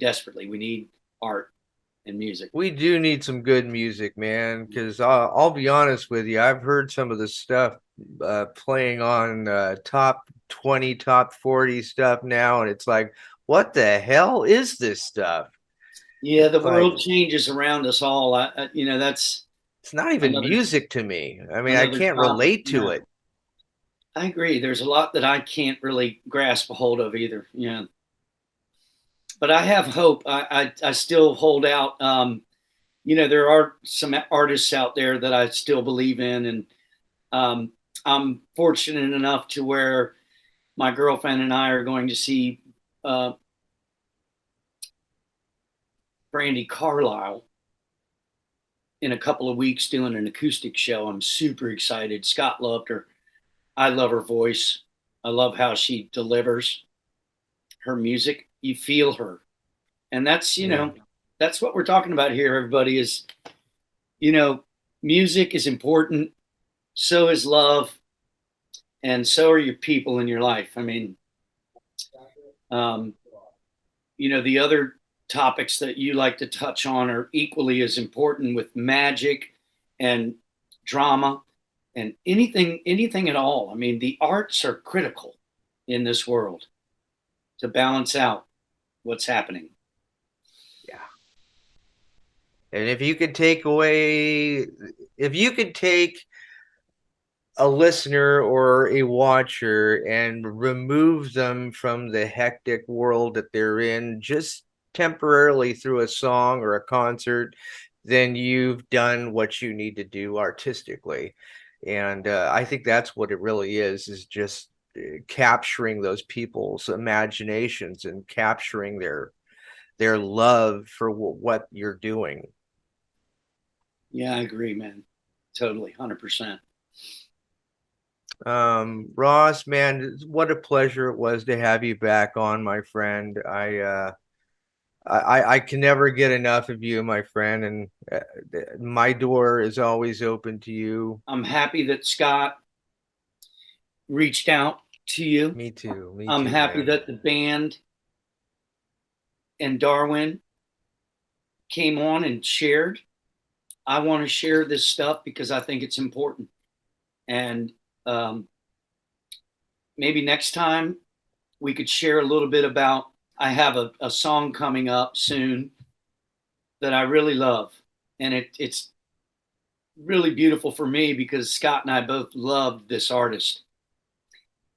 desperately. We need art and music. We do need some good music, man, because I'll be honest with you. I've heard some of the stuff playing on top 20, top 40 stuff now, and it's like, what the hell is this stuff? Yeah, the world changes around us all. That's it's not even music to me. I mean, I can't relate to it. I agree. There's a lot that I can't really grasp a hold of either. But I have hope. I still hold out. There are some artists out there that I still believe in, and I'm fortunate enough to where my girlfriend and I are going to see Brandy Carlisle in a couple of weeks doing an acoustic show. I'm super excited. Scott loved her. I love her voice. I love how she delivers her music. You feel her. And that's, that's what we're talking about here, everybody, is, music is important. So is love. And so are your people in your life. I mean, the other topics that you like to touch on are equally as important with magic and drama and anything at all. I mean, the arts are critical in this world to balance out what's happening. Yeah. And if you could take a listener or a watcher and remove them from the hectic world that they're in just temporarily through a song or a concert, then you've done what you need to do artistically. And I think that's what it really is just capturing those people's imaginations and capturing their love for what you're doing. Yeah, I agree, man. Totally, 100%. Ross, man, what a pleasure it was to have you back on, my friend. I can never get enough of you, my friend, and my door is always open to you. I'm happy that Scott reached out to you. Me too. I'm happy that the band and Darwin came on and shared. I want to share this stuff because I think it's important. And maybe next time we could share a little bit about, I have a song coming up soon that I really love. And it's really beautiful for me because Scott and I both loved this artist.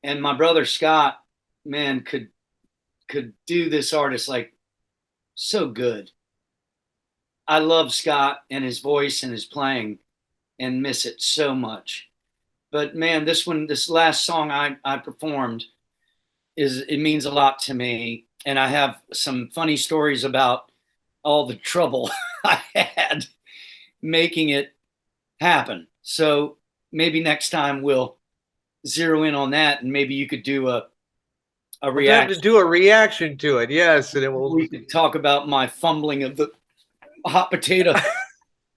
And my brother Scott, man, could do this artist like so good. I love Scott and his voice and his playing and miss it so much. But man, this last song I performed it means a lot to me. And I have some funny stories about all the trouble I had making it happen. So maybe next time we'll zero in on that, and maybe you could do a reaction. To do a reaction to it, yes, and we could talk about my fumbling of the hot potato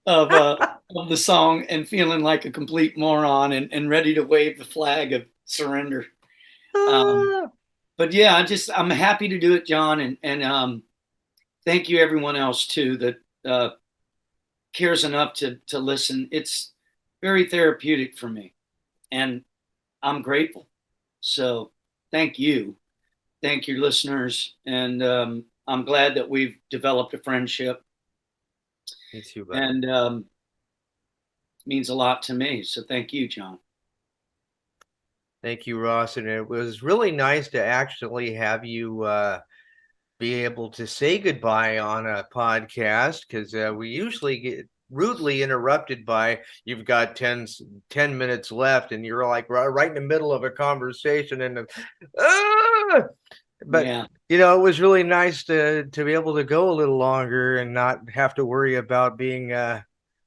of the song and feeling like a complete moron and ready to wave the flag of surrender. But yeah, I'm happy to do it, John, and thank you everyone else too that cares enough to listen. It's very therapeutic for me, and I'm grateful. So thank you. Thank your listeners. And I'm glad that we've developed a friendship. Me too, buddy. And it means a lot to me. So thank you, John. Thank you, Ross. And it was really nice to actually have you be able to say goodbye on a podcast, because we usually get rudely interrupted by, you've got 10 minutes left and you're like right in the middle of a conversation, and but yeah. You know, it was really nice to be able to go a little longer and not have to worry about being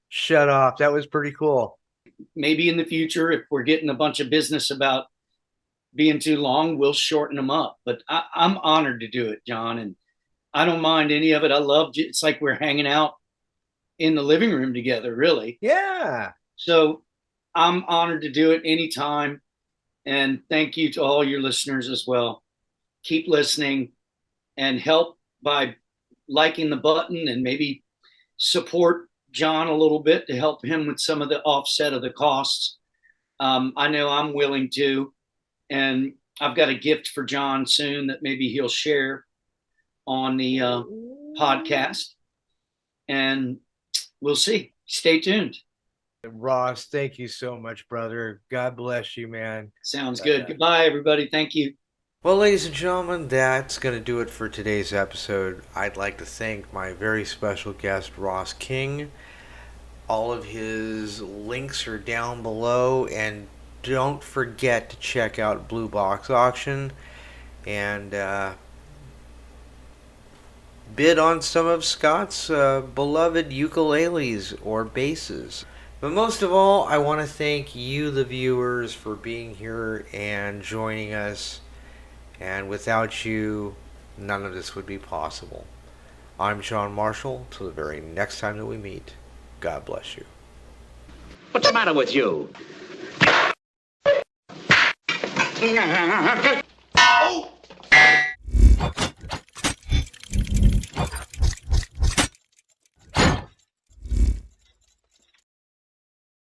shut off. That was pretty cool. Maybe in the future, if we're getting a bunch of business about being too long, we'll shorten them up. But I'm honored to do it, John, and I don't mind any of it. I love it. It's like we're hanging out in the living room together, really. Yeah. So I'm honored to do it anytime. And thank you to all your listeners as well. Keep listening and help by liking the button, and maybe support John a little bit to help him with some of the offset of the costs. I know I'm willing to, and I've got a gift for John soon that maybe he'll share on the podcast, and we'll see. Stay tuned. Ross, thank you so much, brother. God bless you, man. Sounds good. Goodbye, everybody. Thank you. Well, ladies and gentlemen, that's going to do it for today's episode. I'd like to thank my very special guest, Ross King. All of his links are down below, and don't forget to check out Blue Box Auction and bid on some of Scott's beloved ukuleles or basses. But most of all, I want to thank you, the viewers, for being here and joining us. And without you, none of this would be possible. I'm John Marshall. Till the very next time that we meet, God bless you. What's the matter with you?